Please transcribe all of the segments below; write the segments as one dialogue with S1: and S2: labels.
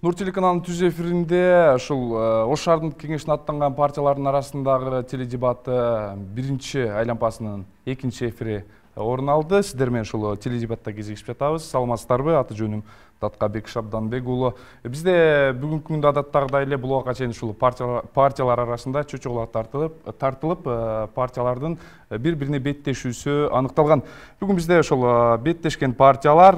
S1: Нур телеканалынын түз эфиринде ушул Ош шаардык кеңешине аттанган партиялардын арасындагы теледебаты биринчи айлампасынын экинчи эфири орун алды. Сиздер менен ушул теледебатта кезигишип жатабыз. Саламатсыздарбы? Аты жөнүм Таткабек Шабданбек уулу. Бизде бүгүнкү күндө адаттагыдай эле бул убакка чейин ушул партиялар арасында чөчөгүлөр тартылып, партиялардын бири-бирине беттешүүсү аныкталган. Бүгүн бизде ошол беттешкен партиялар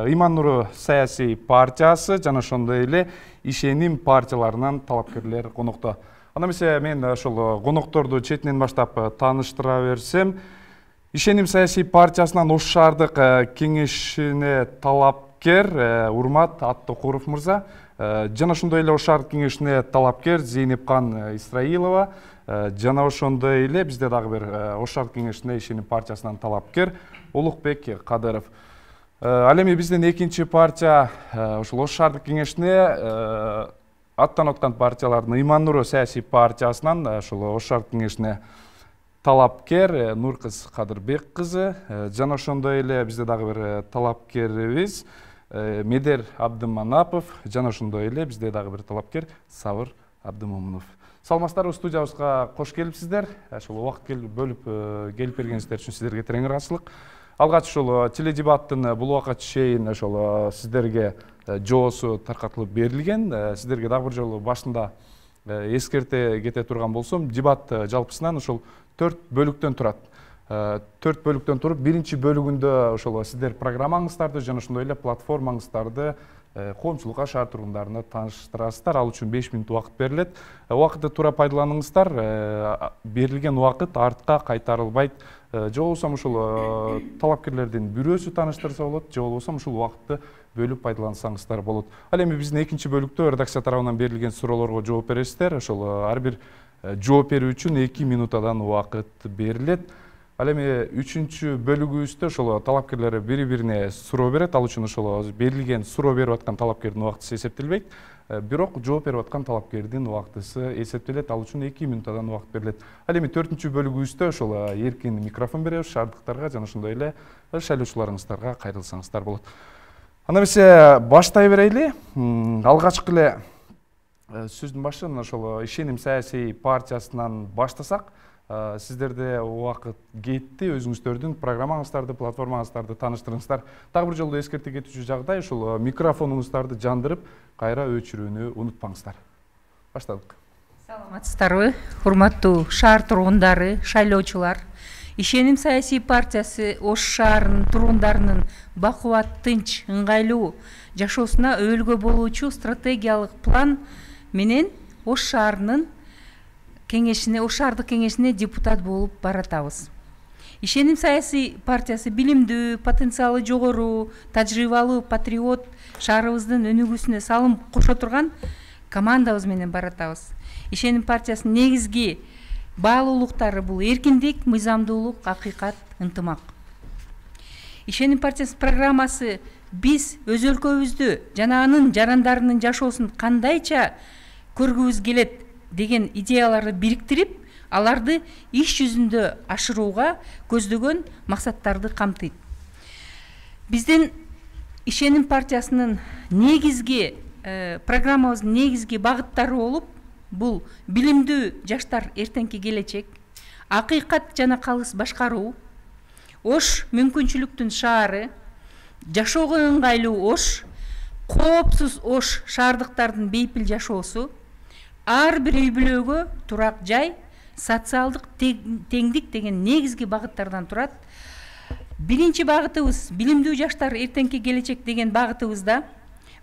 S1: Ыйман Нуру саясий партиясы жана ошондой эле Ишеним партияларынан талапкерлер конокто. Анда эмесе мен ошол конокторду четинен баштап тааныштыра берсем, Ишеним саясий партиясынан Ош шаардык кеңешине талапкер Урмат Аттокуров мырза, жана ошондой эле Ош шаардык кеңешине талапкер Зейнепкан Исраилова, жана ошондой эле бизде дагы бир Ош шаардык кеңешине Ишеним партиясынан талапкер Улукбек Кадыров. Ал эми биздин экинчи партия ошол Ош шаардык кеңешине аттанып аткан партиялардын Ыйман Нуру саясий партиясынан ошол Ош шаардык кеңешине талапкер Нуркыз Кадырбек кызы, жана ошондой эле бизде дагы бир талапкерибиз Медер Абдыманапов, жана ошондой эле бизде дагы бир талапкер Сабыр Абдымомунов. Саламатсыздарбы, студиябызга кош келипсиздер. Ошол убакыт бөлүп келип бергениңиздер үчүн сиздерге терең ыраазычылык. Алгач ушул теледебаттын бул убакка чейин ошол сиздерге жоосу таркатылып берилген. Сиздерге дагы бир жолу башында эскерте кете турган болсом, дебат жалпысынан ошол 4 бөлүктөн турат. 4 бөлүктөн туруп, биринчи бөлүгүндө ошол сиздер программаңыздарды жана ошондой эле платформаңыздарды коомчулукка, шаар тургундарына тааныштырасыздар. Ал үчүн 5 мүнөт убакыт берилет. Убакытты туура пайдаланыңыздар. Берилген убакыт артка кайтарылбайт. Же болбосо ушул талапкерлердин бирөөсү тааныштырса болот, же болбосо ушул убакытты бөлүп пайдалансаңыздар болот. Ал эми биздин экинчи бөлүктө редакция тарабынан берилген суроолорго жооп бересиздер. Ошол ар бир жооп берүү үчүн 2 минутадан убакыт берилет. Ал эми үчүнчү бөлүгүбүздө ошол талапкерлер бири-бирине суроо берет. Ал үчүн ошол берилген суроо берип аткан талапкердин убактысы эсептелбейт. Бирок жооп берип аткан талапкердин убактысы эсептелет. Ал үчүн 2 минутадан убакыт берилет. Ал эми 4-үнчү бөлүгүбүздө ошол эркин микрофон беребиз шаардыктарга жана ошондой эле шайлоочуларыңыздарга кайрылсаңыздар болот. Анда эмесе баштай берели. Алгачкы эле сөздүн башын ошол Ишеним саясий партиясынан баштасак, сиздерде убакыт кетти, өзүңүздөрдүн программаңыздарды, платформаңыздарды тааныштырыңыздар. Дагы бир жолу эскерте кетүүчү жагдай, ошол микрофонуңуздарды жандырып, кайра өчүрүүнү унутпаңыздар. Баштадык.
S2: Саламатсыздарбы, урматтуу шаар тургундары, шайлоочулар. Ишеним саясий партиясы Ош шаарынын тургундарынын бакубат, тынч, ыңгайлуу жашоосуна өбөлгө болуучу стратегиялык план менен Ош шаарынын кеңешине, Ош шаардык кеңешине депутат болуп баратабыз. Ишеним саясий партиясы билимдүү, потенциалы жогору, тажрыйбалуу патриот, шаарыбыздын өнүгүүсүнө салым кошо турган командабыз менен баратабыз. Ишеним партиясынын негизги баалуулуктары бул эркиндик, мыйзамдуулук, акыйкат, ынтымак. Ишеним партиясынын программасы биз өз өлкөбүздү жана анын жарандарынын жашоосун кандайча көргүбүз келет деген идеяларды бириктирип, аларды иш жүзүндө ашырууга көздөгөн максаттарды камтыйт. Биздин Ишеним партиясынын негизги программабыздын негизги багыттары болуп, бул билимдүү жаштар эртеңки келечек, акыйкат жана калыс башкаруу, Ош мүмкүнчүлүктүн шаары, жашоого ыңгайлуу Ош, коопсуз Ош шаардыктардын бейпил жашоосу, ар бир үй бүлөгө турак жай, социалдык теңдик деген негизги багыттардан турат. Биринчи багытыбыз билимдүү жаштар эртеңки келечек деген багытыбызда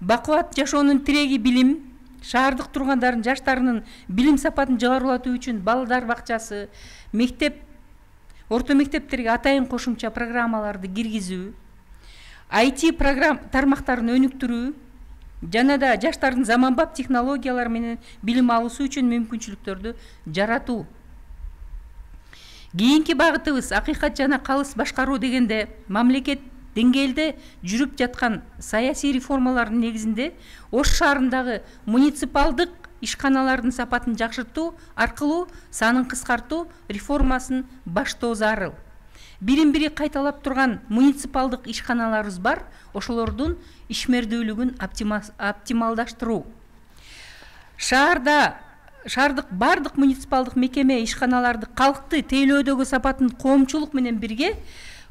S2: бакубат жашоонун тиреги билим, шаардык тургандардын жаштарынын билим сапатын жогорулатуу үчүн балдар бакчасы, мектеп, орто мектептерге атайын кошумча программаларды киргизүү, IT тармактарын өнүктүрүү, жана да жаштардын заманбап технологиялар менен билим алуусу үчүн мүмкүнчүлүктөрдү жаратуу. Кийинки багытыбыз акыйкат жана калыс башкаруу дегенде мамлекет деңгээлде жүрүп жаткан саясий реформалардын негизинде Ош шаарындагы муниципалдык ишканалардын сапатын жакшыртуу аркылуу санын кыскартуу реформасын баштоо зарыл. Бирин бири кайталап турган муниципалдык ишканаларыбыз бар, ошолордун ишмердүүлүгүн оптималдаштыруу. Шаардык бардык муниципалдык мекеме ишканаларды калкты тейлөөдөгү сапатын коомчулук менен бирге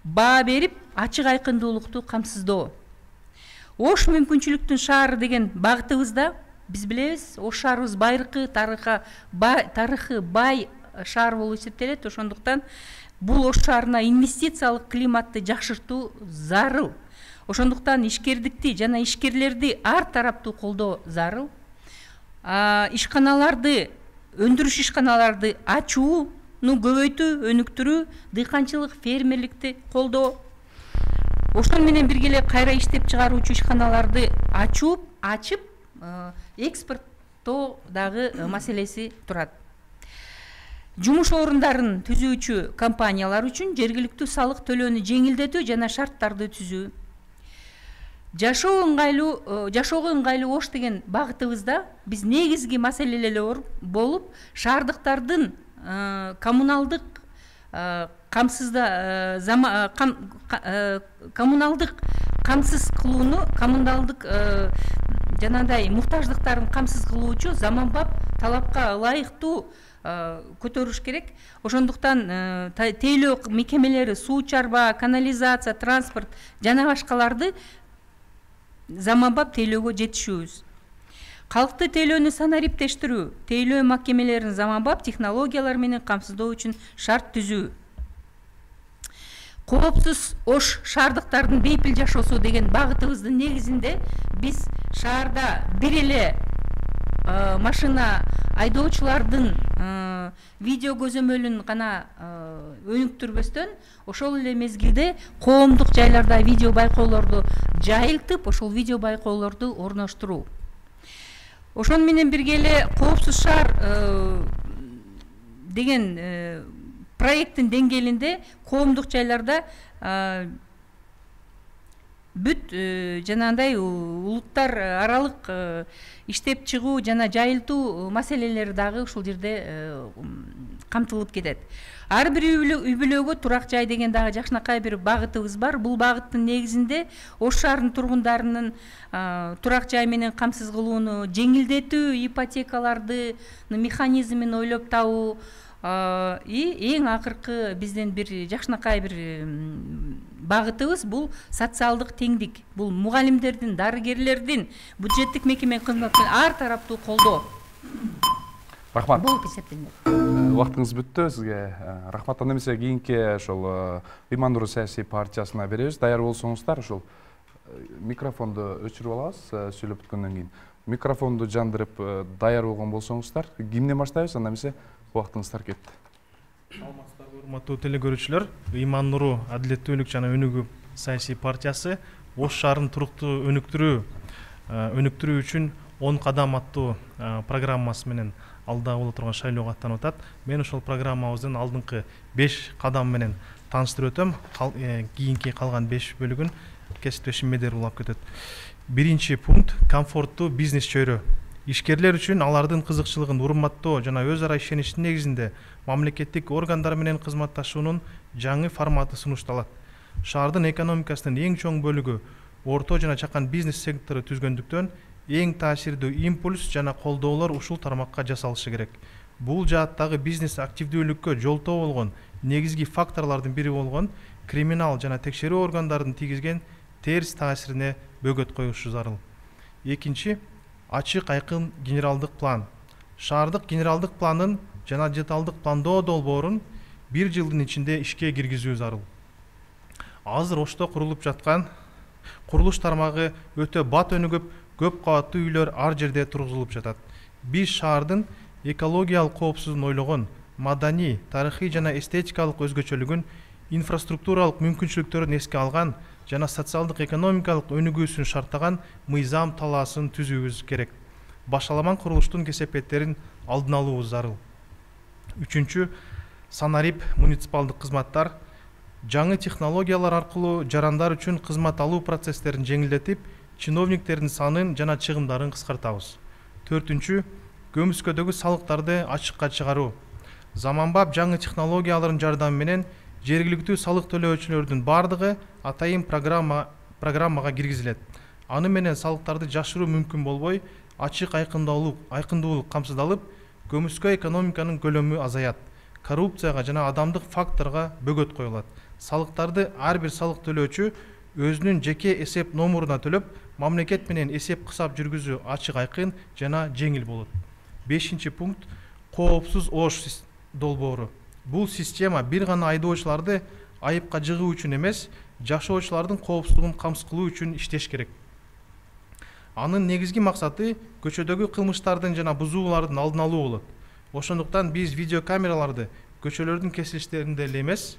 S2: баа берип, ачык айкындуулукту камсыздоо. Ош мүмкүнчүлүктүн шаары деген багытыбызда биз билебиз, Ош шаарыбыз байыркы тарыхы бай шаар болуп эсептелет. Ошондуктан бул Ош шаарына инвестициялык климатты жакшыртуу зарыл. Ошондуктан ишкердикти жана ишкерлерди ар тараптуу колдоо зарыл. Ишканаларды, өндүрүш ишканаларды ачууну көбөйтүү, өнүктүрүү, дыйканчылык, фермерликти колдоо. Ошон менен бирге эле кайра иштеп чыгаруучу ишканаларды ачып, экспорттоо дагы маселеси турат. Жумуш орундарын түзүүчү компаниялар үчүн жергиликтүү салык төлөөнү жеңилдетүү жана шарттарды түзүү. Жашоого ыңгайлуу Ош деген багытыбызда биз негизги маселелер болуп, шаардыктардын коммуналдык камсыз кылууну, коммуналдык жанагындай муктаждыктарын камсыз кылуучу заманбап талапка ылайыктуу көтөрүш керек. Ошондуктан тейлөө мекемелери, суу чарба, канализация, транспорт жана башкаларды заманбап тейлөөгө жетишүүбүз. Калкты тейлөөнү санариптештирүү, тейлөө мекемелерин заманбап технологиялар менен камсыздоо үчүн шарт түзүү. Коопсуз Ош шаардыктардын бейпил жашоосу деген багытыбыздын негизинде биз шаарда бир эле машина айдоочулардын видео көзөмөлүн гана өнүктүрбөстөн, ошол эле мезгилде коомдук жайларда видео байкоолорду жайылтып, ошол видео байкоолорду орноштуруу. Ошон менен бирге эле коопсуз шаар деген проекттин деңгээлинде коомдук жайларда бүт жанагындай улуттар аралык иштеп чыгуу жана жайылтуу маселелери дагы ушул жерде камтылып кетет. Ар бир үй бүлөгө турак жай деген дагы жакшынакай бир багытыбыз бар. Бул багыттын негизинде Ош шаарынын тургундарынын турак жай менен камсыз кылууну жеңилдетүү, ипотекаларды механизмин ойлоп табуу, эң акыркы биздин бир жакшынакай бир багытыбыз бул социалдык теңдик. Бул мугалимдердин, дарыгерлердин, бюджеттик мекеме кызматкерлерин ар тараптуу колдоо.
S1: Рахмат.
S2: Болуп эсептелет.
S1: Убактыңыз бүттү, сизге рахмат. Анда эмесе кийинки ошол Ыйман Нуру саясий партиясына беребиз. Даяр болсоңуздар, ошол микрофонду өчүрүп алабыз, сүйлөп бүткөндөн кийин. Микрофонду жандырып даяр болгон болсоңуздар, кимден баштайбыз? Анда эмесе убактыңыздар кетти.
S3: Саламатсыздарбы, урматтуу телекөрүүчүлөр. Ыйман Нуру адилеттүүлүк жана өнүгүү саясий партиясы Ош шаарын туруктуу өнүктүрүү үчүн 10 кадам аттуу программасы менен алда боло турган шайлоого аттанып атат. Мен ошол программабыздын алдыңкы 5 кадам менен тааныштырып өтөм. Кийинки калган 5 бөлүгүн кесиптешим Медер улап кетет. Биринчи пункт — комфорттуу бизнес чөйрө. Ишкерлер үчүн алардын кызыкчылыгын урматтоо жана өз ара ишеничтин негизинде мамлекеттик органдар менен кызматташуунун жаңы форматы сунушталат. Шаардын экономикасынын эң чоң бөлүгү орто жана чакан бизнес сектору түзгөндүктөн эң таасирдүү импульс жана колдоолор ушул тармакка жасалышы керек. Бул жааттагы бизнес активдүүлүккө жолтоо болгон негизги факторлордун бири болгон криминал жана текшерүү органдарынын тийгизген терс таасирине бөгөт коюшу зарыл. Экинчи, ачык айкын генералдык план. Шаардык генералдык планын жана деталдык пландоо долбоорун 1 жылдын ичинде ишке киргизүү зарыл. Азыр Ошто курулуп жаткан курулуш тармагы өтө бат өнүгүп, көп кабаттуу үйлөр ар жерде тургузулуп жатат. Биз шаардын экологиялык коопсуздугун ойлогон, маданий, тарыхый жана эстетикалык өзгөчөлүгүн, инфраструктуралык мүмкүнчүлүктөрүн эске алган жана социалдык экономикалык өнүгүүсүн шарттаган мыйзам талаасын түзүүбүз керек. Башаламан курулуштун кесепеттерин алдын алуубуз зарыл. Үчүнчү, санарип муниципалдык кызматтар жаңы технологиялар аркылуу жарандар үчүн кызмат алуу процесстерин жеңилдетип, чиновниктердин санын жана чыгымдарын кыскартабыз. 4. Көмүскөдөгү салыктарды ачыкка чыгаруу. Заманбап жаңы технологиялардын жардамы менен жергиликтүү салык төлөөчүлөрдүн бардыгы атайын программага киргизилет. Аны менен салыктарды жашыруу мүмкүн болбой, ачык айкындуулук камсыздалып, көмүскө экономиканын көлөмү азаят. Коррупцияга жана адамдык факторго бөгөт коюлат. Салыктарды ар бир салык төлөөчү өзүнүн жеке эсеп номуруна төлөп, мамлекет менен эсеп кысап жүргүзүү ачык айкын жана жеңил болот. 5. пункт коопсуз оош долбоору. Бул система бир гана айдоочуларды айыпка жыгуу үчүн эмес, жашоочулардын коопсуздугун камсыз кылуу үчүн иштеш керек. Анын негизги максаты көчөдөгү кылмыштардын жана бузуулардын алдын алуу болот. Ошондуктан биз видеокамераларды көчөлөрдүн кесилиштеринде эле эмес,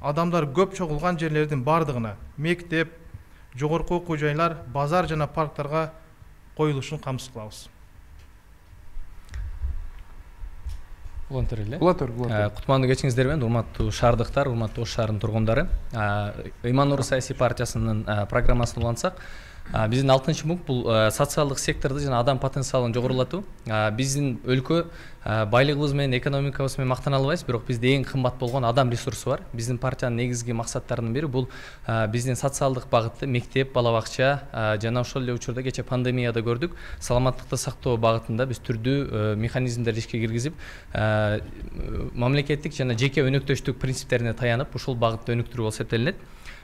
S3: адамдар көп чогулган жерлердин бардыгына, мектеп, жогорку окуу жайлар, базар жана парктарга коюлушун камсыз кылабыз.
S4: Кутмандуу кечиңиздер менен, урматтуу шаардыктар, урматтуу Ош шаарынын тургундары. Ыйман Нуру саясий партиясынын программасын улантсак, биздин 6 пункт бул социалдык секторду жана адам потенциалын жогорулатуу. Биздин өлкө байлыгыбыз менен, экономикабыз менен мактана албайбыз, бирок бизде эң кымбат болгон адам ресурсу бар. Биздин партиянын негизги максаттарынын бири бул биздин социалдык багытты, мектеп, бала бакча жана ошол эле учурда кече пандемияда көрдүк, саламаттыкты сактоо багытында биз түрдүү механизмдерди ишке киргизип, мамлекеттик жана жеке өнөктөштүк принциптерине таянып, ушул багытты өнүктүрүү болуп эсептелинет.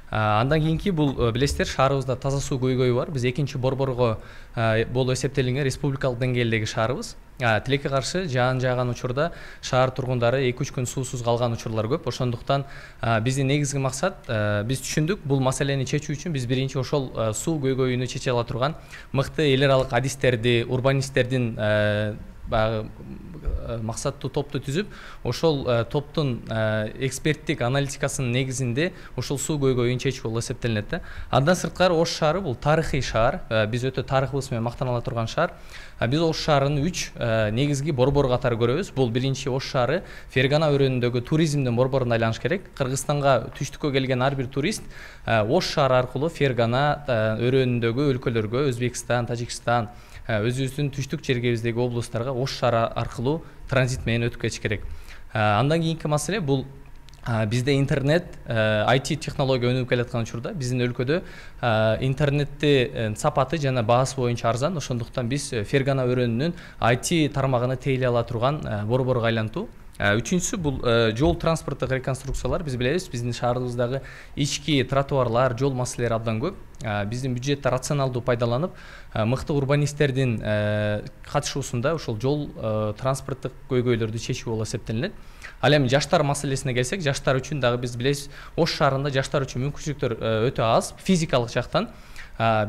S4: Андан кийинки бул билесиздер, шаарыбызда таза суу көйгөйү бар. Биз 2 борборго болуп эсептелинген республикалык деңгээлдеги шаарыбыз. Тилекке каршы жаан жааган учурда шаар тургундары 2-3 күн суусуз калган учурлар көп. Ошондуктан биздин негизги максат, биз түшүндүк, бул маселени чечүү үчүн биз биринчи ошол суу көйгөйүнү чече ала турган мыкты эл аралык адистерди, урбанисттердин максаттуу топту түзүп, ошол топтун эксперттик аналитикасынын негизинде ошол суу көйгөйүн чечүү болуп эсептелинет да. Андан сырткары Ош шаары бул тарыхый шаар. Биз өтө тарыхыбыз менен мактана ала турган шаар. Биз Ош шаарын 3 негизги борбор катары көрөбүз. Бул биринчи Ош шаары Фергана өрөөнүндөгү туризмдин борборуна айланыш керек. Кыргызстанга түштүккө келген ар бир турист Ош шаары аркылуу Фергана өрөөнүндөгү өлкөлөргө, Өзбекстан, Тажикстан, өзүбүздүн түштүк жергебиздеги облустарга Ош шаары аркылуу транзит менен өтүп кетиш керек. Андан кийинки маселе бул бизде интернет, IT технология өнүгүп келаткан учурда биздин өлкөдө интернеттин сапаты жана баасы боюнча арзан. Ошондуктан биз Фергана өрөөнүнүн IT тармагына тейлей ала турган борборго айлантуу. Үчүнчүсү бул жол транспорттук реконструкциялар. Биз билебиз, биздин шаарыбыздагы ички тротуарлар, жол маселелери абдан көп. Биздин бюджетти рационалдуу пайдаланып, мыкты урбанисттердин катышуусунда ошол жол транспорттук көйгөйлөрдү чечүү болуп эсептелинет. Ал эми жаштар маселесине келсек, жаштар үчүн дагы биз билебиз, Ош шаарында жаштар үчүн мүмкүнчүлүктөр өтө аз, физикалык жактан.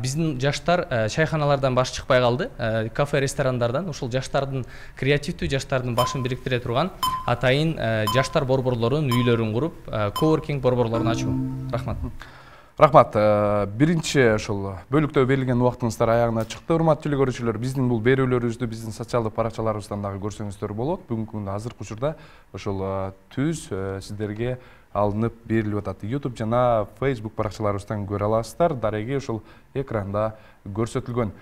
S4: Биздин жаштар чайханалардан баш чыкпай калды, кафе, ресторандардан. Ошол жаштардын креативдүү, жаштардын башын бириктире турган атайын жаштар борборлорунун үйлөрүн куруп, коworking борборлорун ачуу. Рахмат.
S1: Рахмат. Биринчи ошол бөлүктө берилген убактыңыздар аягына чыкты. Урматтуу телекөрүүчүлөр, биздин бул берүүлөрүбүздү биздин социалдык баракчаларыбыздан дагы көрсөңүздөр болот. Бүгүнкү күндө азыркы учурда ошол түз сиздерге алынып берилип атат. YouTube жана Facebook баракчаларыбыздан көрө аласыздар. Дареги ошол экранда көрсөтүлгөн.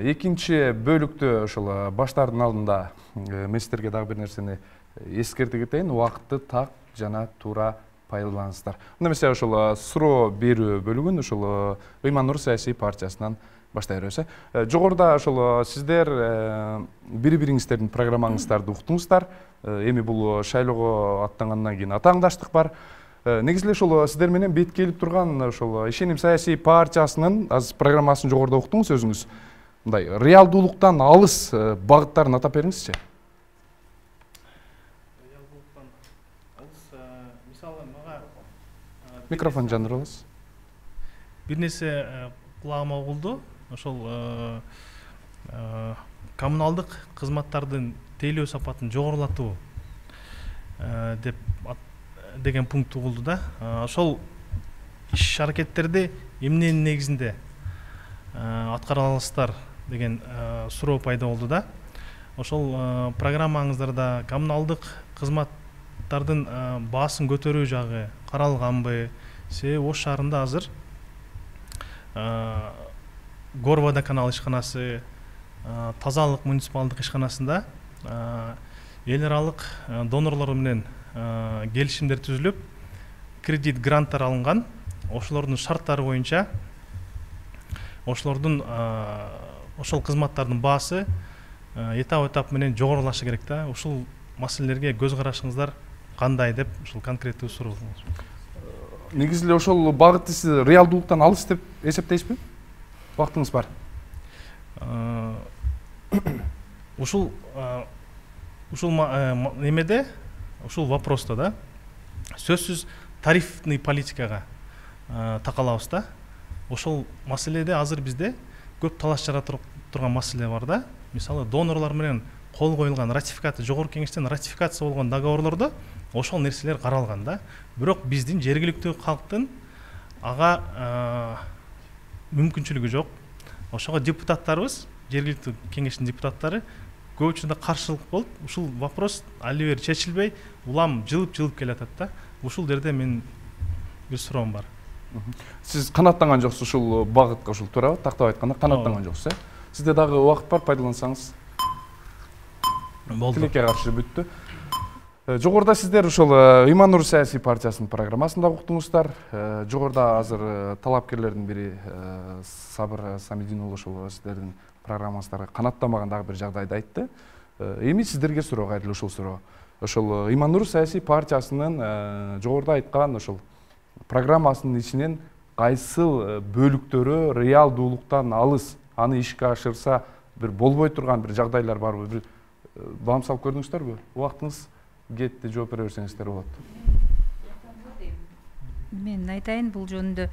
S1: Экинчи бөлүктө ошол баштардын алдында мен сиздерге дагы бир нерсени эскерте кетейин. Убакытты так жана туура пайдаланыңыздар. Немесе ошол суроо берүү бөлүгүн ошол Ыйман Нур саясий партиясынан баштай беребиз. Жогоруда ошол сиздер бири-бириңиздердин программаңыздарды уктуңуздар. Эми бул шайлоого аттангандан кийин атааңдаштык бар. Негизи эле ошол сиздер менен бет келип турган ошол Ишеним саясий партиясынын азыр программасын жогоруда уктуңуз өзүңүз. Мындай реалдуулуктан алыс багыттарын атап бериңизчи.
S3: Реалдуулуктан алыс, мисалы мага
S1: Микрофон жандырып аласыз.
S3: бир нерсе кулагыма угулду. Ошол коммуналдык кызматтардын тейлөө сапатын жогорулатуу деген пункт угулду да. Ошол иш аракеттерди эмненин негизинде аткара аласыздар деген суроо пайда болду да. Ошол программаңыздарда коммуналдык кызмат кызматтардын баасын көтөрүү жагы каралганбы? Себеби Ош шаарында азыр Горводоканал ишканасы, тазалык муниципалдык ишканасында эл аралык донорлор менен келишимдер түзүлүп, кредит гранттар алынган. Ошолордун шарттары боюнча ошолордун ошол кызматтардын баасы этап менен жогорулашы керек да. Ушул маселелерге көз карашыңыздар кандай деп ушул конкреттүү суроо.
S1: Негизи эле ошол багытты сиз реалдуулуктан алыс деп эсептейсизби? Убактыңыз бар.
S3: Ушул немеде, ушул вопросто да сөзсүз тарифный политикага такалабыз да. Ошол маселеде азыр бизде көп талаш жаратып турган маселе бар да. Мисалы донорлор менен кол коюлган ратификация, жогорку кеңештен ратификация болгон договорлордо ошол нерселер каралган да. Бирок биздин жергиликтүү калктын ага мүмкүнчүлүгү жок. Ошого депутаттарыбыз, жергиликтүү кеңештин депутаттары көп учурда каршылык болуп, ушул вопрос али бери чечилбей, улам жылып келатат да. Ушул жерде мен бир суроом бар.
S1: Сиз канааттанган жоксуз ушул багытка, ушул туурабы? Тактап айтканда канааттанган жоксуз, э? Сизде дагы убакыт бар, пайдалансаңыз.
S3: Болду.
S1: Тилекке каршы бүттү. Жогоруда сиздер ошол Ыйман Нур саясий партиясынын программасында уктуңуздар. Жогоруда азыр талапкерлердин бири Сабыр Самидин уулу ошол сиздердин программаңыздарга канааттанбаган дагы бир жагдайды айтты. Эми сиздерге суроо, кайрылуу ушул суроо. Ошол Ыйман Нур саясий партиясынын жогоруда айткан ошол программасынын ичинен кайсыл бөлүктөрү реалдуулуктан алыс, аны ишке ашырса бир болбой турган бир жагдайлар барбы? Бир баам салып көрдүңүздөрбү? Убактыңыз кетти, жооп бере берсеңиздер болот.
S2: Мен айтайын, бул жөнүндө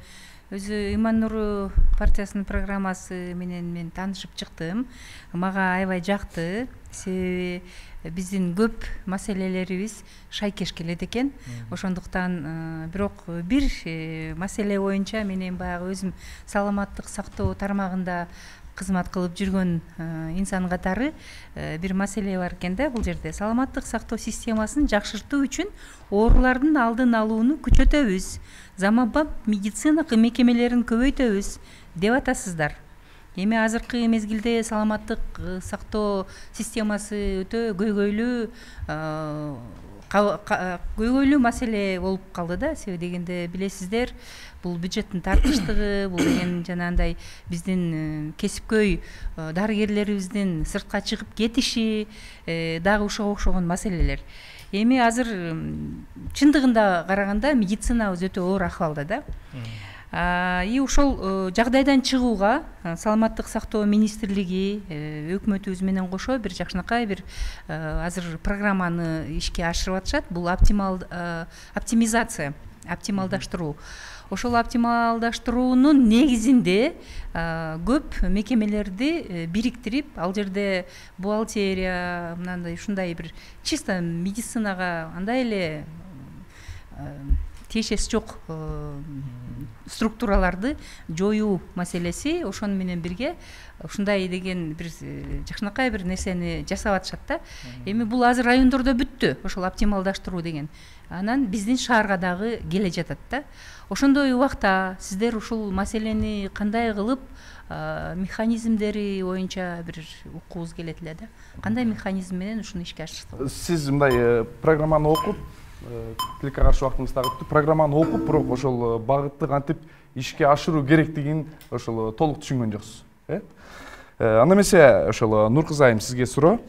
S2: өзү Ыйман Нур партиясынын программасы менен мен таанышып чыктым. Мага аябай жакты. Себеби биздин көп маселелерибиз шайкеш келет экен. Ошондуктан бирок бир маселе боюнча менен баягы өзүм саламаттык сактоо тармагында кызмат кылып жүргөн инсан катары бир маселе бар экен да. Бул жерде саламаттык сактоо системасын жакшыртуу үчүн оорулардын алдын алууну күчөтөбүз, заманбап медицина мекемелерин көбөйтөбүз деп атасыздар. Эми азыркы мезгилде саламаттык сактоо системасы өтө көйгөйлүү маселе болуп калды да. Себеби дегенде билесиздер, бул бюджеттин тартыштыгы, бул деген жанагындай биздин кесипкөй дарыгерлерибиздин сыртка чыгып кетиши дагы ошого окшогон маселелер. Эми азыр чындыгында караганда медицинабыз өтө оор акыбалда да. И ошол жагдайдан чыгууга саламаттык сактоо министрлиги өкмөтүбүз менен кошо бир жакшынакай бир азыр программаны ишке ашырып атышат. Бул оптимизация, оптималдаштыруу. Ошол оптималдаштыруунун негизинде көп мекемелерди бириктирип, ал жерде бухгалтерия, мындай ушундай бир чисто медицинага андай эле тиешеси жок структураларды жоюу маселеси ошону менен бирге ушундай деген бир жакшынакай бир нерсени жасап атышат да. Эми бул азыр райондордо бүттү, ошол оптималдаштыруу деген. Анан биздин шаарга дагы келе жатат да. Ошондой убакта сиздер ушул маселени кандай кылып механизмдери боюнча бир уккубуз келет эле да. Кандай механизм менен ушуну ишке ашырсак?
S1: Сиз мындай программаны окуп, тилекке каршы убактыңыз дагы бүттү. Программаны окуп, бирок ошол багытты кантип ишке ашыруу керектигин ошол толук түшүнгөн жоксуз, э? Анда эмесе ошол Нур кызайым, сизге суроо.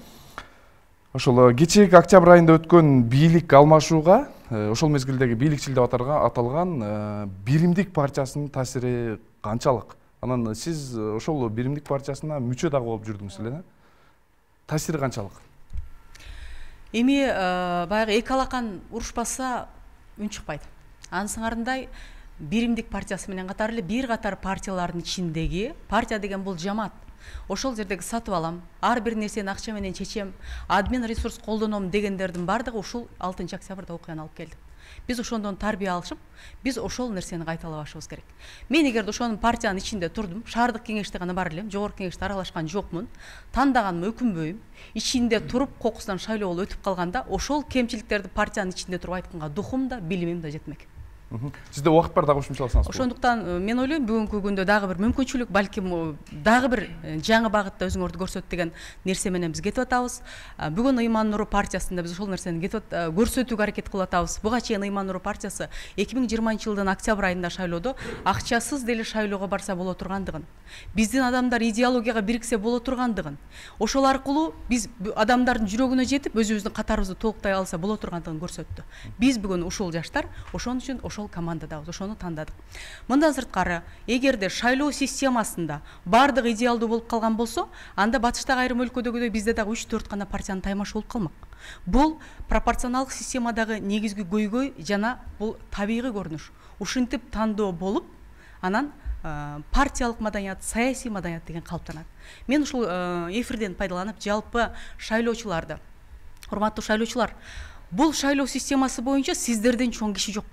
S1: Ошол кечээки октябрь айында өткөн бийлик алмашууга ошол мезгилдеги бийликчил деп аталган Биримдик партиясынын таасири канчалык? Анан сиз ошол Биримдик партиясына мүчө дагы болуп жүрдүңүз эле, таасири канчалык?
S5: Эми баягы эки алакан урушпаса үн чыкпайт. Анын сыңарындай Биримдик партиясы менен катар эле бир катар партиялардын ичиндеги партия деген бул жамаат. Ошол жердеги сатып алам, ар бир нерсени акча менен чечем, админ ресурс колдоном дегендердин бардыгы ушул 6 октябрда окуяны алып келди. Биз ошондон тарбия алышып, биз ошол нерсени кайталабашыбыз керек. Мен эгерде ошонун партиянын ичинде турдум, шаардык кеңеште гана бар элем, жогорку кеңеште аралашкан жокмун, тандаганыма өкүнбөйм, ичинде туруп кокусунан шайлоо болуп өтүп калганда, ошол кемчиликтерди партиянын ичинде туруп айтканга духум да, билимим да жетмек.
S1: Сизде убакыт бар, дагы кошумча алсаңыз.
S5: Ошондуктан мен ойлойм, бүгүнкү күндө дагы бир мүмкүнчүлүк, балким дагы бир жаңы багытта өзүңөрдү көрсөт деген нерсе менен биз кетип атабыз. Бүгүн Ыйман Нуру партиясында биз ошол нерсени көрсөтүүгө аракет кылып атабыз. Буга чейин Ыйман Нуру партиясы 2020-жылдын октябрь айында шайлоодо акчасыз деле шайлоого барса боло тургандыгын, биздин адамдар идеологияга бириксе боло тургандыгын, ошол аркылуу биз адамдардын жүрөгүнө жетип, өзүбүздүн катарыбызды толуктай алса боло тургандыгын көрсөттү. Биз бүгүн ушул жаштар ошон үчүн ошол командадабыз, ошону тандадык. Мындан сырткары, эгерде шайлоо системасында бардык идеалдуу болуп калган болсо, анда батыштагы айрым өлкөдөгүдөй бизде дагы 3-4 гана партиянын таймашы болуп калмак. Бул пропорционалдык системадагы негизги көйгөй жана бул табигый көрүнүш. Ушинтип тандоо болуп, анан партиялык маданият, саясий маданият деген калыптанат. Мен ушул эфирден пайдаланып, жалпы шайлоочуларды, урматтуу шайлоочулар, бул шайлоо системасы боюнча сиздерден чоң киши жок.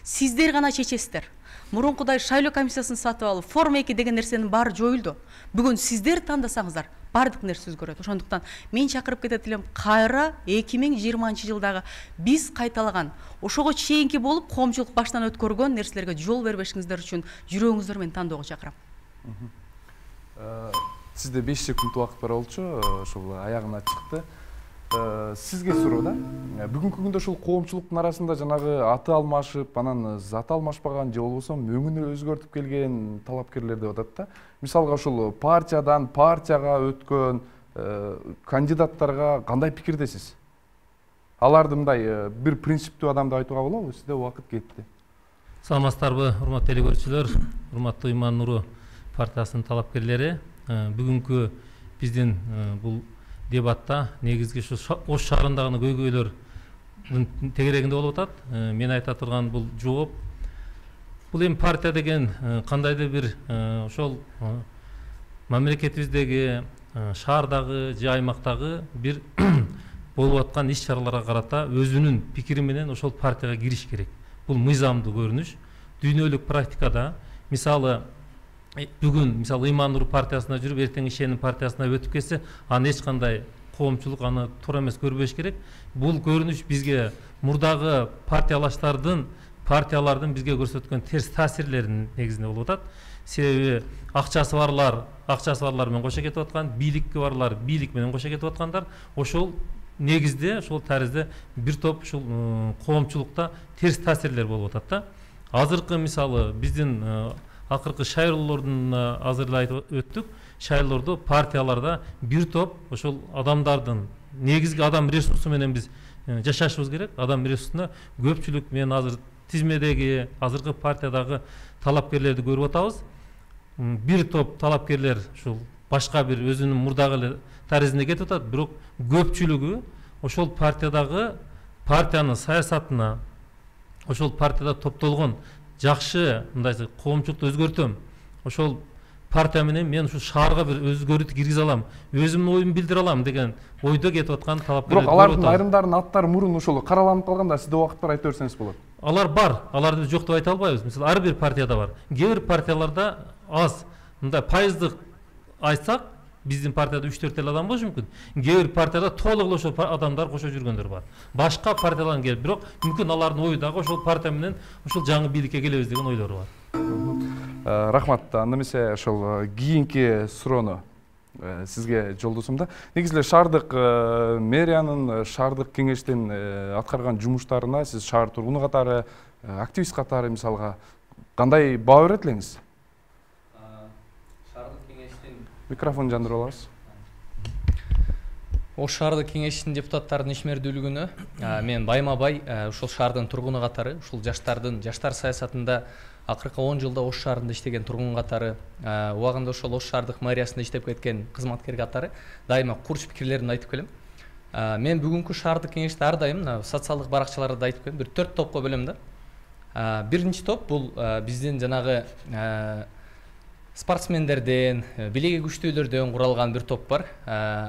S5: Сиздер гана чечесиздер. Мурункудай шайлоо комиссиясын сатып алып, форма 2 деген нерсенин баары жоюлду. Бүгүн сиздер тандасаңыздар, бардык нерсе өзгөрөт. Ошондуктан мен чакырып кетет элем, кайра 2020-жылдагы биз кайталаган, ошого чейинки болуп, коомчулук баштан өткөргөн нерселерге жол бербешиңиздер үчүн жүрөгүңүздөр менен тандоого чакырам.
S1: Сизде 5 секунд убакыт бар болчу, ошол аягына чыкты. Сизге суроо да. Бүгүнкү күндө ушул коомчулуктун арасында жанагы аты алмашып, анан заты алмашпаган же болбосо мөңүнү өзгөртүп келген талапкерлер деп атат да. Мисалга ушул партиядан партияга өткөн кандидаттарга кандай пикирдесиз? Аларды мындай бир принциптүү адам деп айтууга болобу? Сизде убакыт кетти.
S6: Саламатсыздарбы, урматтуу телекөрүүчүлөр, урматтуу Ыйман Нуру партиясынын талапкерлери. Бүгүнкү биздин бул дебатта негизги ушу Ош шаарындагы көйгөйлөрдүн тегерегинде болуп атат. Мен айта турган бул жооп. Бул эми партия деген кандайдыр бир ошол мамлекетибиздеги шаардагы же аймактагы бир болуп аткан иш-чараларга карата өзүнүн пикири менен ошол партияга кириш керек. Бул мыйзамдуу көрүнүш. Дүйнөлүк практикада мисалы бүгүн Ыйман Нуру партиясына жүрүп, эртең Ишенин партиясына өтүп кетсе, аны эч кандай коомчулук аны туура эмес көрбөш керек. Бул көрүнүш бизге мурдагы партиялардын бизге көрсөткөн терс таасирлеринин негизинде болуп атат. Себеби акчасы барлар менен кошо кетип аткан, бийликке барлар бийлик менен кошо кетип аткандар. Ошол негизде, ошол таризде бир топ ушул коомчулукта терс таасирлер болуп атат да. Азыркы мисалы биздин акыркы шайлоолордун азыр айтып өттүк. Шайлоолордо партияларда бир топ ошол адамдардын негизги адам ресурсу менен биз жашашыбыз керек. Адам ресурсуна көпчүлүк мен азыр тизмедеги азыркы партиядагы талапкерлерди көрүп атабыз. Бир топ талапкерлер ушул башка бир өзүнүн мурдагы таризине кетип атат, бирок көпчүлүгү ошол партиянын саясатына, ошол партияда топтолгон жакшы мындайча коомчулукту өзгөртөм, ошол партия менен мен ушул шаарга бир өзгөртүү киргизе алам, өзүмдүн оюмду билдире алам деген ойдо кетип аткан талапкерлер.
S1: Бирок алардын айрымдарынын аттары мурун ошол караланып калганда, сизде убакыт бар, айтып берсеңиз болот.
S6: Алар бар, аларды жок деп айта албайбыз. Мисалы ар бир партияда бар. Кээ бир партияларда аз, мындай пайыздык айтсак, биздин партияда 3-4 эле адам болушу мүмкүн. Кээ бир партияда толук эле ошол адамдар кошо жүргөндөр бар. Башка партиялардан келип, бирок мүмкүн алардын ою дагы ошол партия менен ошол жаңы бийликке келебиз деген ойлору бар.
S1: Рахмат. Анда эмесе ошол кийинки суроону сизге жолдосом да. Негизи эле шаардык мэриянын, шаардык кеңештин аткарган жумуштарына сиз шаар тургуну катары, активист катары мисалга кандай баа берет элеңиз?
S4: Шаардык кеңештин
S1: микрофон жандырып алабыз.
S4: Ош шаардык кеңештин депутаттарынын ишмердүүлүгүнө мен байма-бай ушул шаардын тургуну катары, ушул жаштар саясатында акыркы 10 жылда Ош шаарында иштеген тургун катары, убагында ошол Ош шаардык мэриясында иштеп кеткен кызматкер катары дайыма курч пикирлеримди айтып келем. Мен бүгүнкү шаардык кеңеште ар дайым социалдык баракчаларда айтып келем, бир 4 топко бөлөм да. Биринчи топ бул биздин жанагы спортсмендерден, билеги күчтүүлөрдөн куралган бир топ бар.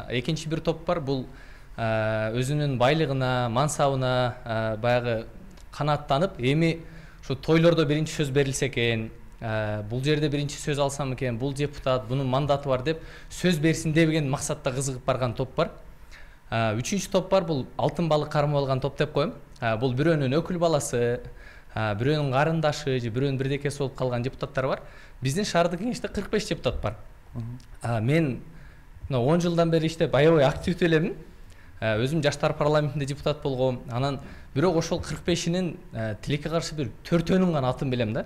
S4: Экинчи бир топ бар, бул өзүнүн байлыгына, мансабына, баягы канааттанып, эми ушу тойлордо биринчи сөз берилсе экен, бул жерде биринчи сөз алсам экен, бул депутат, бунун мандаты бар деп сөз берсин деген максатта кызыгып барган топ бар. Үчүнчү топ бар, бул алтын балык кармап алган топ деп коем. Бул бирөөнүн өкүл баласы, бирөөнүн карындашы же бирөөнүн бирдекеси болуп калган депутаттар бар. Биздин шаардык кеңеште 45 депутат бар. Мен 10 жылдан бери иштеп аябай активдүү элемин. Өзүм жаштар парламентинде депутат болгом. Анан бирок ошол 45-инин тилекке каршы бир 4-өнүн гана атын билем да.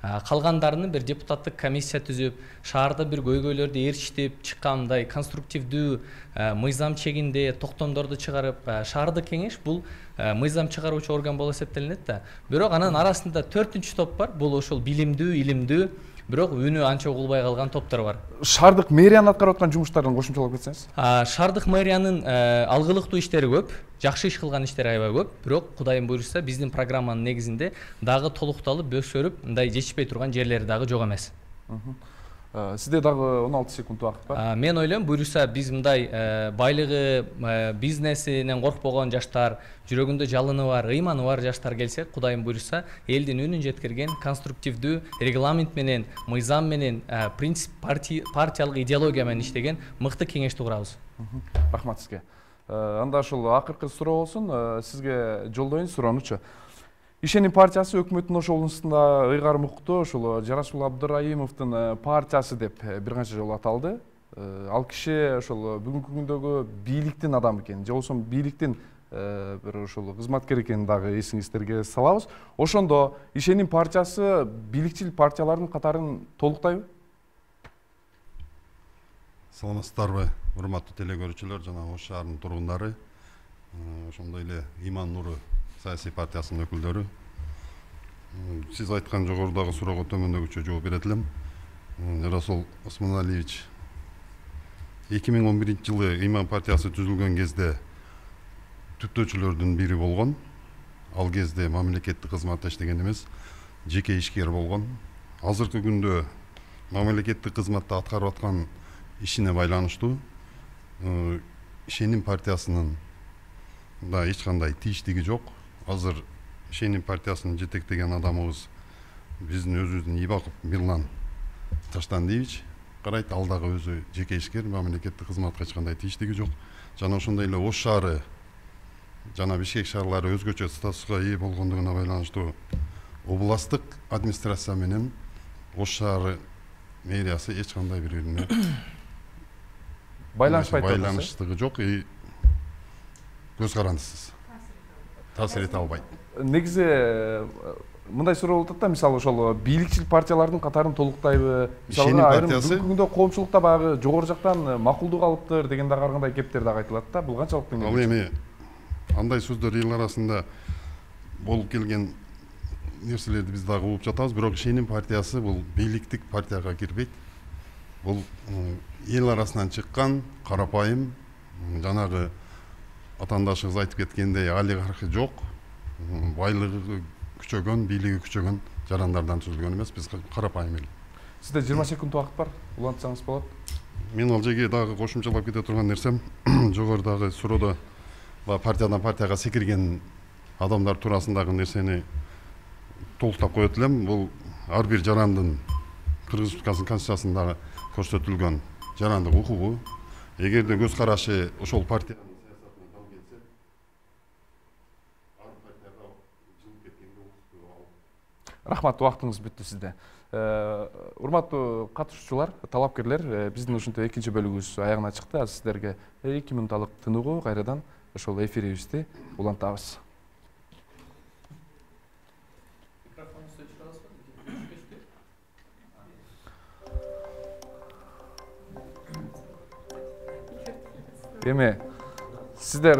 S4: Калгандарынын бир депутаттык комиссия түзүп, шаарда бир көйгөйлөрдү ээрчитип чыккандай конструктивдүү мыйзам чегинде токтомдорду чыгарып, шаардык кеңеш бул мыйзам чыгаруучу орган болуп эсептелинет да. Бирок анын арасында 4-үнчү топ бар, бул ошол билимдүү, илимдүү, бирок үнү анча угулбай калган топтор бар.
S1: Шаардык мэриянын аткарып аткан жумуштарын кошумчалап кетсеңиз?
S4: Шаардык мэриянын алгылыктуу иштери көп, жакшы иш кылган иштери аябай көп, бирок Кудайым буйруса биздин программанын негизинде дагы толукталып, бөксөрүп, мындай жетишпей турган жерлери дагы жок эмес.
S1: Сизде дагы 16 секунд убакыт бар.
S4: Мен ойлойм, буйруса биз мындай байлыгы, бизнесинен коркпогон жаштар, жүрөгүндө жалыны бар, ыйманы бар жаштар келсе, Кудайым буйруса, элдин үнүн жеткирген конструктивдүү регламент менен, мыйзам менен, принцип партиялык идеология менен иштеген мыкты кеңешти курабыз.
S1: Рахмат сизге. Анда ошол акыркы суроо болсун, сизге жолдоюн суроонучу. Ишеним партиясы өкмөттүн ошолунусунда ыйгарым укуктуу, ошол Жарасул Абдырайымовдун партиясы деп бир канча жолу аталды. Ал киши ошол бүгүнкү күндөгү бийликтин адамы экен, же болбосо бийликтин бир ошол кызматкер экенин дагы эсиңиздерге салабыз. Ошондо Ишеним партиясы бийликчил партиялардын катарын толуктайбы?
S7: Саламатсыздарбы, урматтуу телекөрүүчүлөр жана Ош шаарынын тургундары, ошондой эле Иман Нуру саясий партиясынын өкүлдөрү. Сиз айткан жогорудагы суроого төмөндөгүчө жооп берет элем. Жарасул Осмоналиевич 2011-жылы Иман партиясы түзүлгөн кезде түптөөчүлөрдүн бири болгон. Ал кезде мамлекеттик кызматта иштеген эмес, жеке ишкер болгон. Азыркы күндө мамлекеттик кызматта аткарып аткан ишине байланыштуу Ишеним партиясынын да эч кандай тийиштиги жок. Азыр Ишеним партиясынын жетектеген адамыбыз биздин өзүбүздүн Ибаков Мирлан Таштандиевич карайт. Ал дагы өзү жеке ишкер, мамлекеттик кызматка эч кандай тийиштиги жок. Жана ошондой эле Ош шаары жана Бишкек шаарлары өзгөчө статуска ээ болгондугуна байланыштуу областтык администрация менен Ош шаары мэриясы эч кандай бири-бирине байланыштыгы жок, көз карандысыз. Таасир эте албайт.
S1: Негизи мындай суроо болуп атат да, мисалы ошол бийликчил партиялардын катарын толуктайбы?
S7: Ишеним партиясы
S1: бүгүнкү күндө коомчулукта баягы жогору жактан макулдук алыптыр деген дагы ар кандай кептер дагы айтылат да. Бул канчалык деңгээлде?
S7: Ал эми андай сөздөр эл арасында болуп келген нерселерди биз дагы угуп жатабыз, бирок Ишеним партиясы бул бийликтик партияга кирбейт. Бул эл арасынан чыккан карапайым, жанагы атаандашыбыз айтып кеткендей олигархи жок, байлыгы күчөгөн, бийлиги күчөгөн жарандардан түзүлгөн эмес, биз карапайым эл.
S1: Сизде 20 секунд убакыт бар, улантсаңыз болот.
S7: Мен ал жерге дагы кошумчалап кете турган нерсем, жогорудагы суроодо партиядан партияга секирген адамдар туурасындагы нерсени толуктап коет элем. Бул ар бир жарандын Кыргыз Республикасынын конституциясында көрсөтүлгөн жарандык укугу. Эгерде көз карашы ошол партиянын саясатына дал келсе, ар партияга жылып кеткенде укукту.
S1: Рахмат, убактыңыз бүттү сизде. Урматтуу катышуучулар, талапкерлер, биздин ушинтип экинчи бөлүгүбүз аягына чыкты. Сиздерге 2 минутталык тыныгуу кайрадан ошол эфирибизди улантабыз. Эми сиздер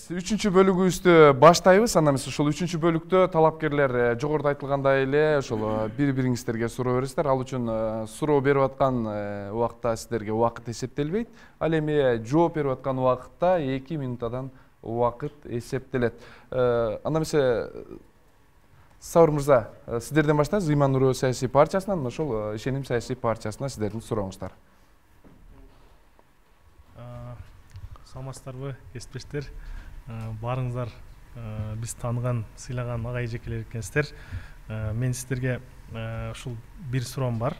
S1: Үчүнчү бөлүгүбүздү баштайбыз. Анда эмес ошол үчүнчү бөлүктө талапкерлер жогоруда айтылгандай эле ошол бири-бириңиздерге суроо бересиздер. Ал үчүн суроо берип аткан убакта сиздерге убакыт эсептелбейт. Ал эми жооп берип аткан убакытта 2 минутадан убакыт эсептелет. Анда эмесе Саур мырза, сиздерден баштайбыз. Ыйман Нуру саясий партиясынан, ошол Ишеним саясий партиясына сиздердин сурооңуздар.
S3: Саламатсыздарбы, кесиптештер. Барыңыздар биз тааныган, сыйлаган ага эжекелер экенсиздер. Мен сиздерге ушул бир суроом бар.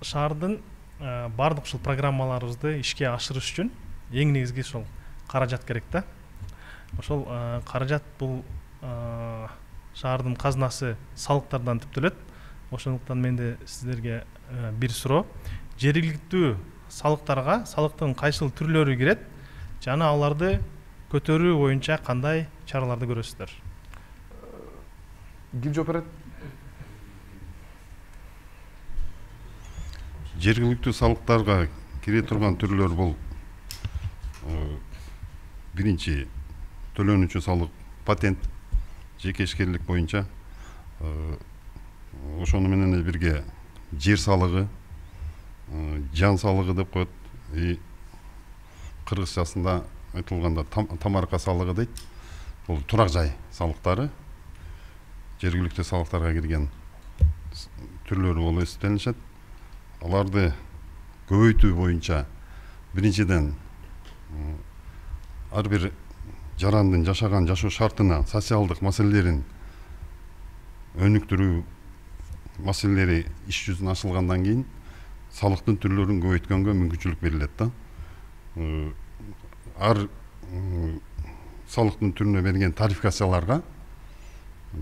S3: Шаардын бардык ушул программаларыбызды ишке ашырыш үчүн эң негизги ушул каражат керек да. Ошол каражат бул шаардын казынасы салыктардан түптөлөт. Ошондуктан менде сиздерге бир суроо. Жергиликтүү салыктарга салыктын кайсыл түрлөрү кирет жана аларды көтөрүү боюнча кандай чараларды көрөсүздөр?
S1: Ким жооп берет?
S7: Жергиликтүү салыктарга кире турган түрлөр бул биринчи төлөнүүчү салык, патент, жеке ишкерлик боюнча, ошону менен бирге жер салыгы, жан салыгы деп коет. Кыргызчасында айтылганда тамарка салыгы дейт. Бул турак жай салыктары. Жергиликтүү салыктарга кирген түрлөрү болуп эсептелинет. Аларды көбөйтүү боюнча биринчиден ар бир жарандын жашаган жашоо шартына, социалдык маселелерин өнүктүрүү маселелери иш жүзүнө ашылгандан кийин салыктын түрлөрүн көбөйткөнгө мүмкүнчүлүк берилет да. Ар салыктын түрүнө берген тарификацияларга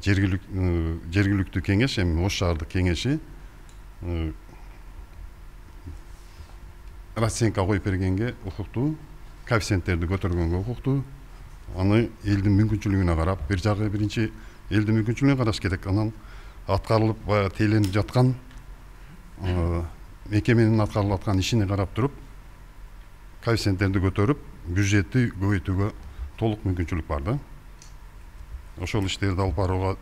S7: жергиликтүү кеңеш, эми Ош шаардык кеңеши расценка коюп бергенге укуктуу, коэффициенттерди көтөргөнгө укуктуу. Аны элдин мүмкүнчүлүгүнө карап, бир жагы биринчи элдин мүмкүнчүлүгүнө караш керек. Анан аткарылып тейленип жаткан мекеменин аткарылып аткан ишине карап туруп, коэффициенттерди көтөрүп, бюджетти көбөйтүүгө толук мүмкүнчүлүк бар да. Ошол иштерди алып барууга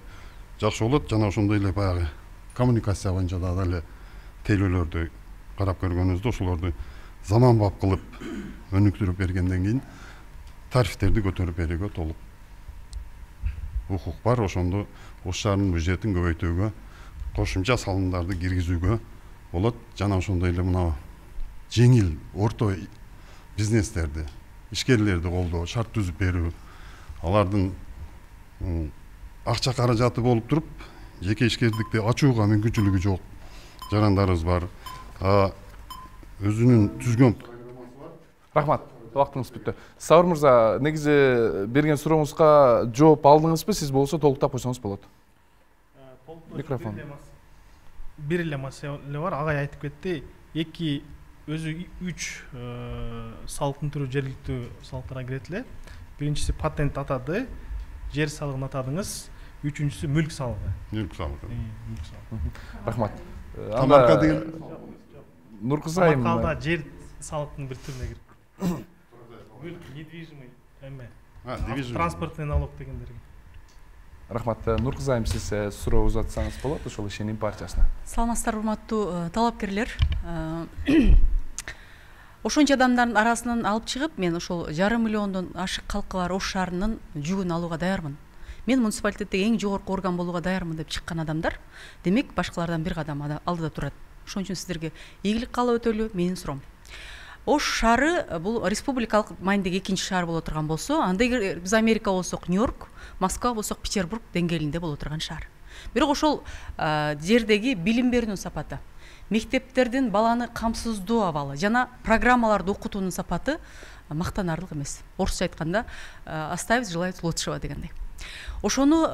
S7: жакшы болот. Жана ошондой эле баягы коммуникация боюнча да эле тейлөөлөрдү карап көргөнүбүздө ошолорду заманбап кылып өнүктүрүп бергенден кийин тарифтерди көтөрүп берүүгө толук укук бар. Ошондо Ош шаарынын бюджетин көбөйтүүгө, кошумча салымдарды киргизүүгө болот. Жана ошондой эле мына жеңил орто бизнестерди, ишкерлерди колдоо, шарт түзүп берүү, алардын акча каражаты болуп туруп, жеке ишкерликти ачууга мүмкүнчүлүгү жок жарандарыбыз бар. Өзүнүн түзгөн программасы бар.
S1: Рахмат. Вактыңыз бүттү. Саур мырза, негизи берген сурооңузга жооп алдыңызбы? Сиз болсо толуктап койсоңуз болот. Микрофон.
S3: Бир эле маселе бар. Агай айтып кетти. Өзү 3 салыктын түрү жергиликтүү салыктарга кирет эле. Биринчиси патент атады, жер салыгын атадыңыз. Үчүнчүсү мүлк салыгы.
S7: Мүлк салыгы.
S1: Рахмат.
S7: Тамарка деген
S1: Нуркызайым.
S3: Тамаркада жер салыктын бир түрүнө кирип. Мүлк, недвижимый, транспортный налог дегендерге.
S1: Рахмат. Нуркызайым, сиз суроо узатсаңыз болот, ошол Ишеним партиясына.
S5: Саламатсыздарбы, урматтуу талапкерлер. Ошончо адамдардын арасынан алып чыгып, мен ошол 1,5 миллиондон ашык калкы бар Ош шаарынын жүгүн алууга даярмын. Мен муниципалитеттеги эң жогорку орган болууга даярмын деп чыккан адамдар, демек башкалардан бир кадам алдыда турат. Ошон үчүн сиздерге ийгилик каалап өтөлү менин суроом. Ош шаары бул республикалык маанидеги экинчи шаар боло турган болсо, анда эгер биз Америка болсок Нью-Йорк, Москва болсок Петербург деңгээлинде боло турган шаар. Бирок ошол жердеги билим берүүнүн сапаты, мектептердин баланы камсыздоо абалы жана программаларды окутуунун сапаты мактанарлык эмес. Орусча айтканда оставить желать лучшего дегендей. Ошону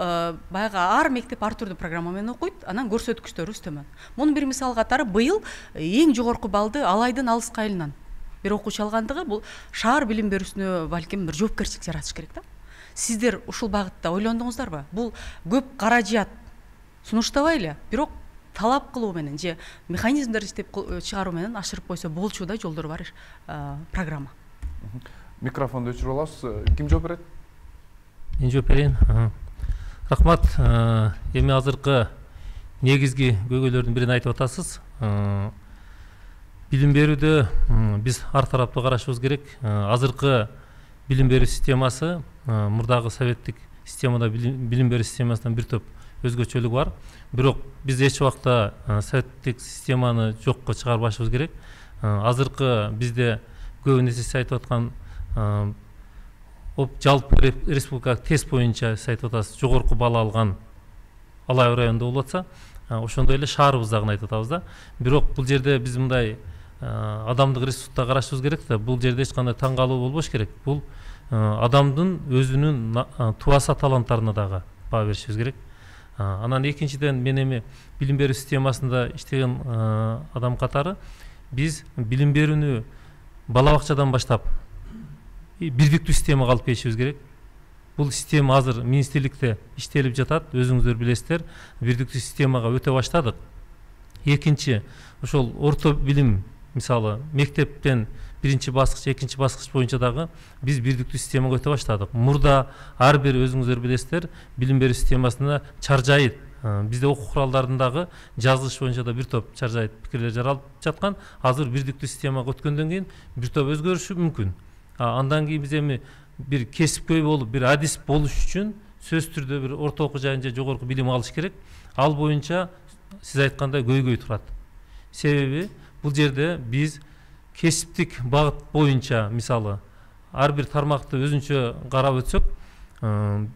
S5: баягы ар мектеп ар түрдүү программа менен окуйт, анан көрсөткүчтөрү төмөн. Мунун бир мисал катары быйыл эң жогорку баллды Алайдын Алыс Кайылынан бир окуучу алгандыгы бул шаар билим берүүсүнө балким бир жоопкерчилик жаратыш керек да. Сиздер ушул багытта ойлондуңуздарбы? Бул көп каражат сунуштабай эле, бирок талап кылуу менен же механизмдер иштеп чыгаруу менен ашырып койсо болчу да жолдору бар программа.
S1: Микрофонду өчүрүп аласыз. Ким жооп берет?
S6: Мен жооп берейин. Рахмат. Эми азыркы негизги көйгөйлөрдүн бирин айтып атасыз. Билим берүүдө биз ар тараптуу карашыбыз керек. Азыркы билим берүү системасы мурдагы советтик системада билим берүү системасынан бир топ өзгөчөлүгү бар. Бирок биз эч убакта советтик системаны жокко чыгарбашыбыз керек. Азыркы бизде көбүнесе сиз айтып аткан жалпы республикалык тест боюнча сиз айтып атасыз, жогорку бала алган Алай районунда болуп атса, ошондой эле шаарыбыздагын айтып атабыз да. Бирок бул жерде биз мындай адамдык ресурста карашыбыз керек да. Бул жерде эч кандай таң калуу болбош керек. Бул адамдын өзүнүн тубаса таланттарына дагы баа беришибиз керек. Анан экинчиден мен эми билим берүү системасында иштеген адам катары биз билим берүүнү бала бакчадан баштап бирдиктүү системага алып келишибиз керек. Бул система азыр министрликте иштелип жатат, өзүңүздөр билесиздер. Бирдиктүү системага өтө баштадык. Экинчи, ошол орто билим, мисалы, мектептен биринчи баскыч, экинчи баскыч боюнча дагы биз бирдиктүү системага өтө баштадык. Мурда ар бир өзүңүздөр билесиздер, билим берүү системасында чаржайыт, бизде окуу куралдарындагы жазылыш боюнча да бир топ чаржайыт пикирлер жаралып жаткан. Азыр бирдиктүү системага өткөндөн кийин бир топ өзгөрүшү мүмкүн. Андан кийин биз эми бир кесипкөй болуп, бир адис болуш үчүн сөзсүз түрдө бир орто окуу жайын же жогорку билим алыш керек. Ал боюнча сиз айткандай көйгөй турат. Себеби бул жерде биз кесиптик багыт боюнча, мисалы, ар бир тармакты өзүнчө карап өтсөк,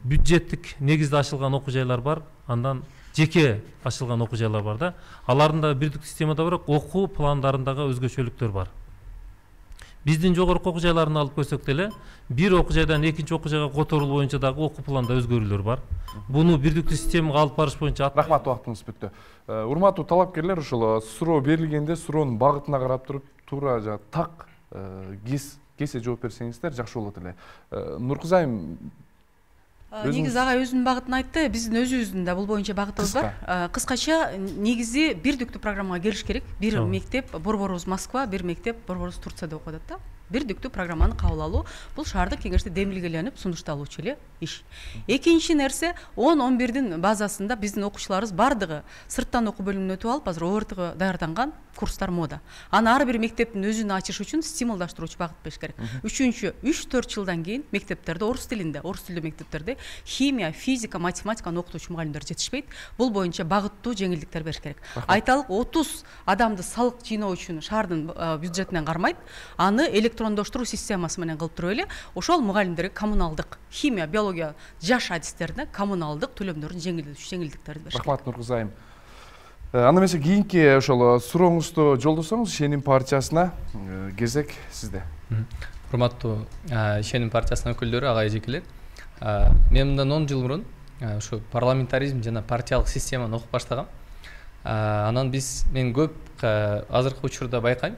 S6: бюджеттик негизде ачылган окуу жайлар бар, андан жеке ачылган окуу жайлар бар да. Алардын да бирдиктүү системада бирок окуу пландарындагы өзгөчөлүктөр бар. Биздин жогорку окуу жайларын алып көрсөк деле, бир окуу жайдан экинчи окуу жайга которулуу боюнча дагы окуу планда өзгөрүүлөр бар. Буну бирдиктүү системага алып барыш боюнча
S1: Рахмат, убактыңыз бүттү. Урматтуу талапкерлер, ушул суроо берилгенде суроонун багытына карап туруп, туура жана так кесе жооп берсеңиздер жакшы болот эле. Нуркызайым,
S5: негизи агай өзүнүн багытын айтты. Биздин өзүбүздүн да бул боюнча багытыбыз бар. Кыскача негизи бирдиктүү программага келиш керек. Бир мектеп борборубуз Москва, бир мектеп борборубуз Турцияда окуп атат да. Бирдиктүү программаны кабыл алуу бул шаардык кеңеште демилгеленип сунушталуучу эле иш. Экинчи нерсе 10-11дин базасында биздин окуучуларыбыз бардыгы сырттан окуу бөлүмүнө өтүп алып, азыр ОРТга даярданган курстар мода. Аны ар бир мектептин өзүн ачыш үчүн стимулдаштыруучу багыт бериш керек. Үчүнчү, 3-4 жылдан кийин мектептерде орус тилдүү мектептерде химия, физика, математиканы окутуучу мугалимдер жетишпейт. Бул боюнча багыттуу жеңилдиктер бериш керек. Айталык 30 адамды салык жыйноо үчүн шаардын бюджетинен кармайт. Аны электрондоштуруу системасы менен кылып туруп эле ошол мугалимдерге коммуналдык химия, биология жаш адистерине коммуналдык төлөмдөрдүн жеңилдиктерди бериш.
S1: Рахмат, Нуркызайым. Анда эмесе кийинки ошол сурооңузду жолдосоңуз Ишеним партиясына. Кезек сизде.
S4: Урматтуу Ишеним партиясынын өкүлдөрү, агай эжекелер. Мен мындан 10 жыл мурун ушу парламентаризм жана партиялык системаны окуп баштагам. Анан мен көп азыркы учурда байкайм,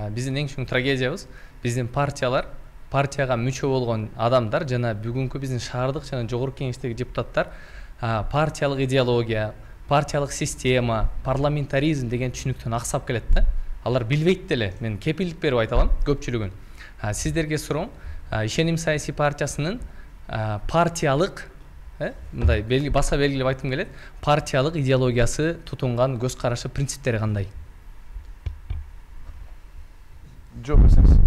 S4: биздин эң чоң трагедиябыз биздин партияга мүчө болгон адамдар жана бүгүнкү биздин шаардык жана жогорку кеңештеги депутаттар партиялык идеология, партиялык система, парламентаризм деген түшүнүктөн аксап келет да. Алар билбейт деле. Мен кепилдик берип айта алам көпчүлүгүн. Сиздерге суроом, Ишеним саясий партиясынын партиялык, мындай баса белгилеп айтым келет, партиялык идеологиясы, тутунган көз карашы, принциптери кандай?
S1: Жооп берсеңиз.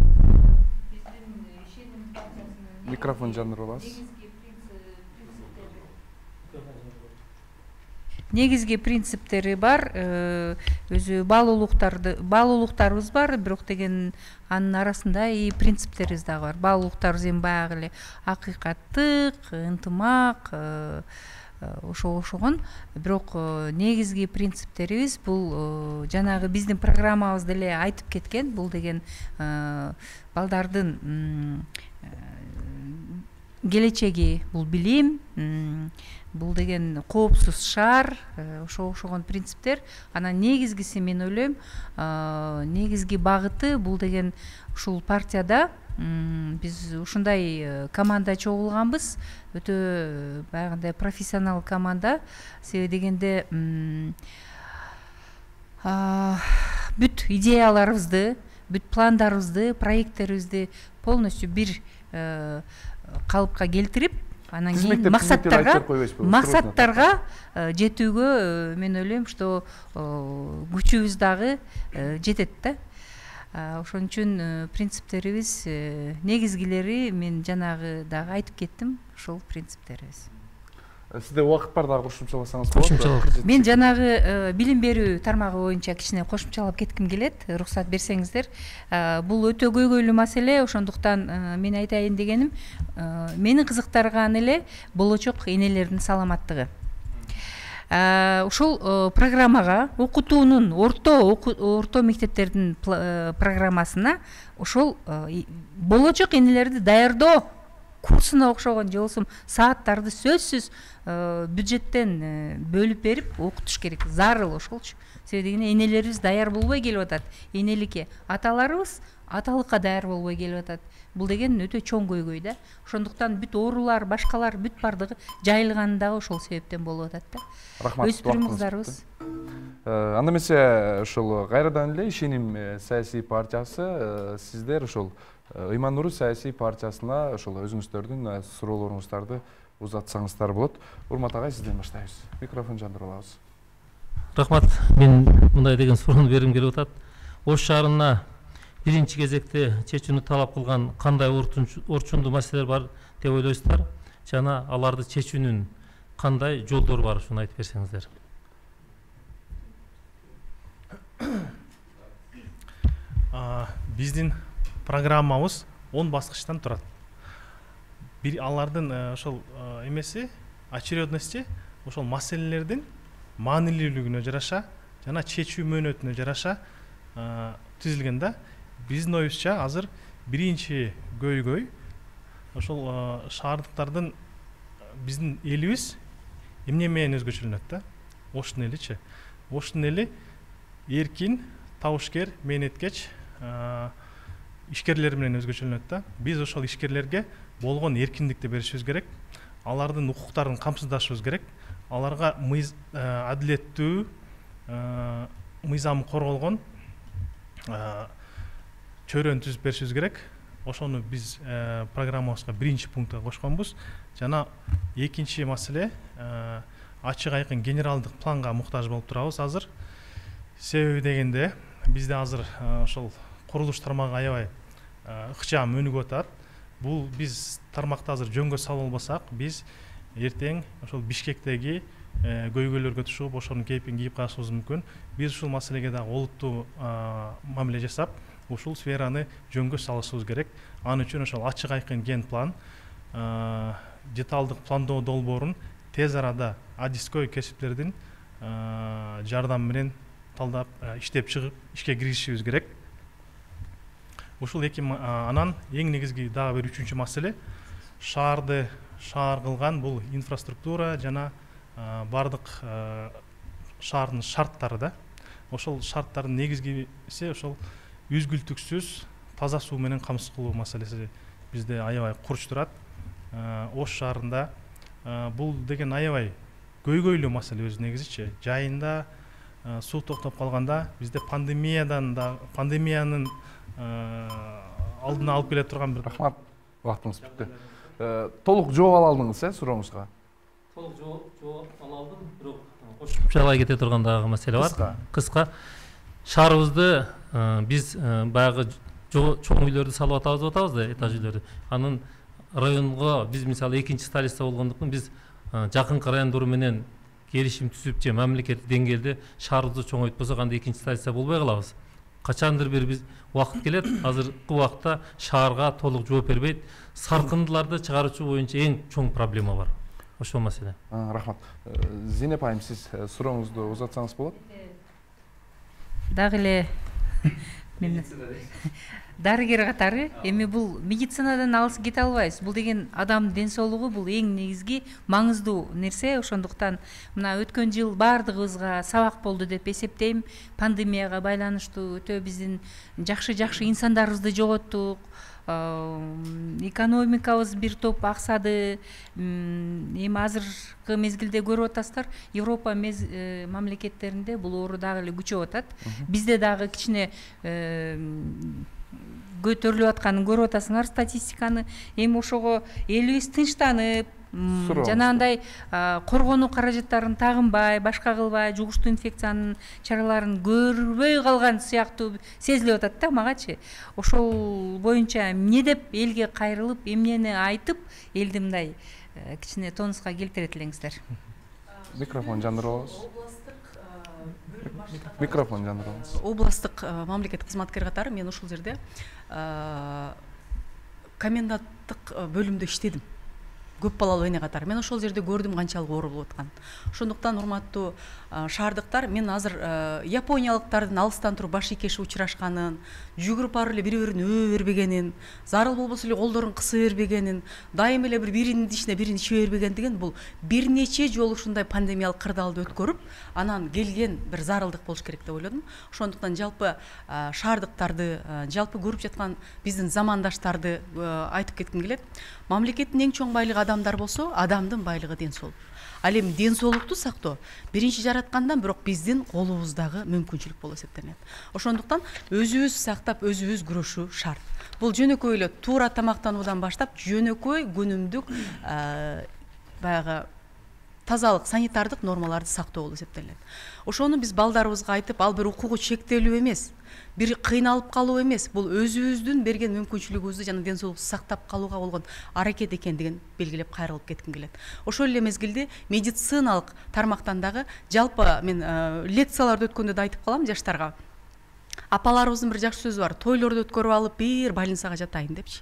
S1: Микрофон жандырып аласыз.
S2: Негизги принциптери бар, өзү баалуулуктарыбыз бар, бирок деген анын арасында принциптерибиз дагы бар. Баалуулуктарыбыз эми баягы эле акыйкаттык, ынтымак, ошогон, бирок негизги принциптерибиз бул жанагы биздин программабызда эле айтып кеткен, бул деген балдардын келечеги, бул билим, бул деген коопсуз шаар, ошогон принциптер. Анан негизгиси мен ойлойм, негизги багыты бул деген ушул партияда биз ушундай команда чогулганбыз, өтө баягындай профессионал команда. Себеби дегенде бүт идеяларыбызды, бүт пландарыбызды, проекттерибизди полностью бир калыпка келтирип, анан кийин
S1: тизмектер
S2: максаттарга жетүүгө мен ойлойм, что күчүбүз дагы жетет да. Ошон үчүн принциптерибиз негизгилери мен жанагы дагы айтып кеттим, ошол принциптерибиз.
S1: Сизде убакыт бар, дагы кошумчаласаңыз болот.
S2: Мен жанагы билим берүү тармагы боюнча кичине кошумчалап кетким келет, уруксат берсеңиздер. Бул өтө көйгөйлүү маселе, ошондуктан мен айтайын дегеним, мени кызыктырган эле болочок энелердин саламаттыгы. Ушул программага, окутуунун орто мектептердин программасына ошол болочок энелерди даярдоо курсуна окшогон же болбосо сааттарды сөзсүз бюджеттен бөлүп берип окутуш керек, зарыл ошолчу. Себеби дегенде энелерибиз даяр болбой келип атат. Энеликке аталарыбыз аталыкка даяр болбой келип атат. Бул деген өтө чоң көйгөй да. Ошондуктан бүт оорулар, башкалар бүт бардыгы жайылганы дагы ошол себептен болуп атат да.
S1: Рахмат.
S2: Өспүрүм кыздарыбыз.
S1: Анда эмесе ошол кайрадан эле Ишеним саясий партиясы сиздер ошол Ыйман Нуру саясий партиясына ошол өзүңүздөрдүн суроолоруңуздарды узатсаңыздар болот. Урмат агай, сизден баштайбыз. Микрофон жандырып алабыз.
S6: Рахмат. Мен мындай деген суроону бергим келип атат. Ош шаарына биринчи кезекте чечүүнү талап кылган кандай орчундуу маселелер бар деп ойлойсуздар? Жана аларды чечүүнүн кандай жолдору бар, ушуну айтып берсеңиздер.
S3: Биздин программабыз 10 баскычтан турат. Алардын ошол эмеси, очередности ошол маселелердин маанилүүлүгүнө жараша жана чечүү мөөнөтүнө жараша түзүлгөн да. Биздин оюбузча азыр биринчи көйгөй ошол шаардыктардын биздин элибиз эмне менен өзгөчөлөнөт да. Оштун эличи. Оштун эли эркин, табышкер, мээнеткеч ишкерлер менен өзгөчөлөнөт да. Биз ошол ишкерлерге болгон эркиндикти беришибиз керек. Алардын укуктарын камсыздашыбыз керек. Аларга адилеттүү, мыйзам корголгон чөйрөнү түзүп беришибиз керек. Ошону биз программабызга биринчи пунктка кошконбуз. Жана экинчи маселе ачык айкын генералдык планга муктаж болуп турабыз азыр. Себеби дегенде бизде азыр ошол курулуш тармагы аябай ыкчам өнүгүп атат. Бул биз тармакты азыр жөнгө салып албасак, биз эртең ошол Бишкектеги көйгөйлөргө түшүп, ошонун кейпин кийип калышыбыз мүмкүн. Биз ушул маселеге дагы олуттуу мамиле жасап, ушул сфераны жөнгө салышыбыз керек. Аны үчүн ошол ачык айкын ген план, деталдык пландоо долбоорун тез арада адискөй кесиптердин жардамы менен талдап иштеп чыгып ишке киришибиз керек. Ушул анан эң негизги дагы бир үчүнчү маселе шаарды шаар кылган бул инфраструктура жана бардык шаардын шарттары да. Ошол шарттардын негизгиси ошол үзгүлтүксүз таза суу менен камсыз кылуу маселеси бизде аябай курч турат. Ош шаарында бул деген аябай көйгөйлүү маселе өз негизичи. Жайында суу токтоп калганда бизде пандемиянын алдына алып келе турган бир.
S1: Рахмат. Убактыңыз бүтү. Толук жооп ала алдыңыз сурооңузга?
S6: Толук жооп ала алдым, бирок кошумчалай кете турган дагы маселе бар. Кыска. Шаарыбызды биз баягы чоң үйлөрдү салып атабыз да, этаж үйлөрдү. Анын районго биз мисалы экинчи столица болгондуктан биз жакынкы райондор менен келишим түзүп же мамлекеттик деңгээлде шаарыбызды чоңойтпосок анда экинчи столица болбой калабыз. Качандыр бир биз убакыт келет, азыркы убакытта шаарга толук жооп бербейт. Саркындыларды чыгаруучу боюнча эң чоң проблема бар. Ошол маселе.
S1: Рахмат. Зейнеп айым, сиз сурооңузду узатсаңыз болот?
S2: Дагы эле мен дарыгер катары эми бул медицинадан алыс кете албайбыз. Бул деген адамдын ден соолугу, бул эң негизги маңыздуу нерсе. Ошондуктан мына өткөн жыл бардыгыбызга сабак болду деп эсептейм. Пандемияга байланыштуу өтө биздин жакшы инсандарыбызды жоготтук. Экономикабыз бир топ аксады. Эми азыркы мезгилде көрүп атасыздар, Европа мамлекеттеринде бул оору дагы эле күчөп атат. Бизде дагы кичине көтөрүлүп атканын көрүп атасыңар статистиканы. Эми ошого элибиз тынчтанып, жанагындай коргонуу каражаттарын тагынбай, башка кылбай, жугуштуу инфекциянын чараларын көрбөй калган сыяктуу сезилип атат да магачы. Ошол боюнча эмне деп элге кайрылып, эмнени айтып, элди мындай кичине тонуска келтире элеңиздер.
S1: Микрофон жандырабыз. Микрофон жандырабыз.
S5: Областык мамлекеттик кызматкер катары мен ушул жерде коменданттык бөлүмдө иштедим. Көп балалуу эне катары. Мен ошол жерде көрдүм канчалык оор болуп атканын. Ошондуктан урматтуу шаардыктар, мен азыр япониялыктардын алыстан туруп баш ийкеши учурашканын, жүгүрүп барып эле бири-бирин өө бербегенин, зарыл болбосо эле колдорун кыса бербегенин, дайым эле биринин дишине бирин иче бербегендигин, бул бир нече жолу ушундай пандемиялык кырдаалды өткөрүп, анан келген бир зарылдык болуш керек деп ойлодум. Ошондуктан жалпы шаардыктарды, жалпы көрүп жаткан биздин замандаштарды айтып кетким келет. Мамлекеттин эң чоң байлыгы адамдар болсо, адамдын байлыгы ден соолук. Ал эми ден соолукту сактоо биринчи жараткандан бирок биздин колубуздагы мүмкүнчүлүк болуп эсептелет. Ошондуктан өзүбүз сактап, өзүбүз күрөшүү шарт. Бул жөнөкөй эле туура тамактануудан баштап, жөнөкөй күнүмдүк баягы тазалык, санитардык нормаларды сактоо болуп эсептелет. Ошону биз балдарыбызга айтып, ал бир укугу чектелүү эмес, бир кыйналып калуу эмес, бул өзүбүздүн берген мүмкүнчүлүгүбүздү жана ден соолукту сактап калууга болгон аракет экендигин белгилеп кайрылып кетким келет. Ошол эле мезгилде медициналык тармактан дагы жалпы мен лекцияларды өткөндө да айтып калам жаштарга. Апаларыбыздын бир жакшы сөзү бар, тойлорду өткөрүп алып, бир больницага жатайын депчи.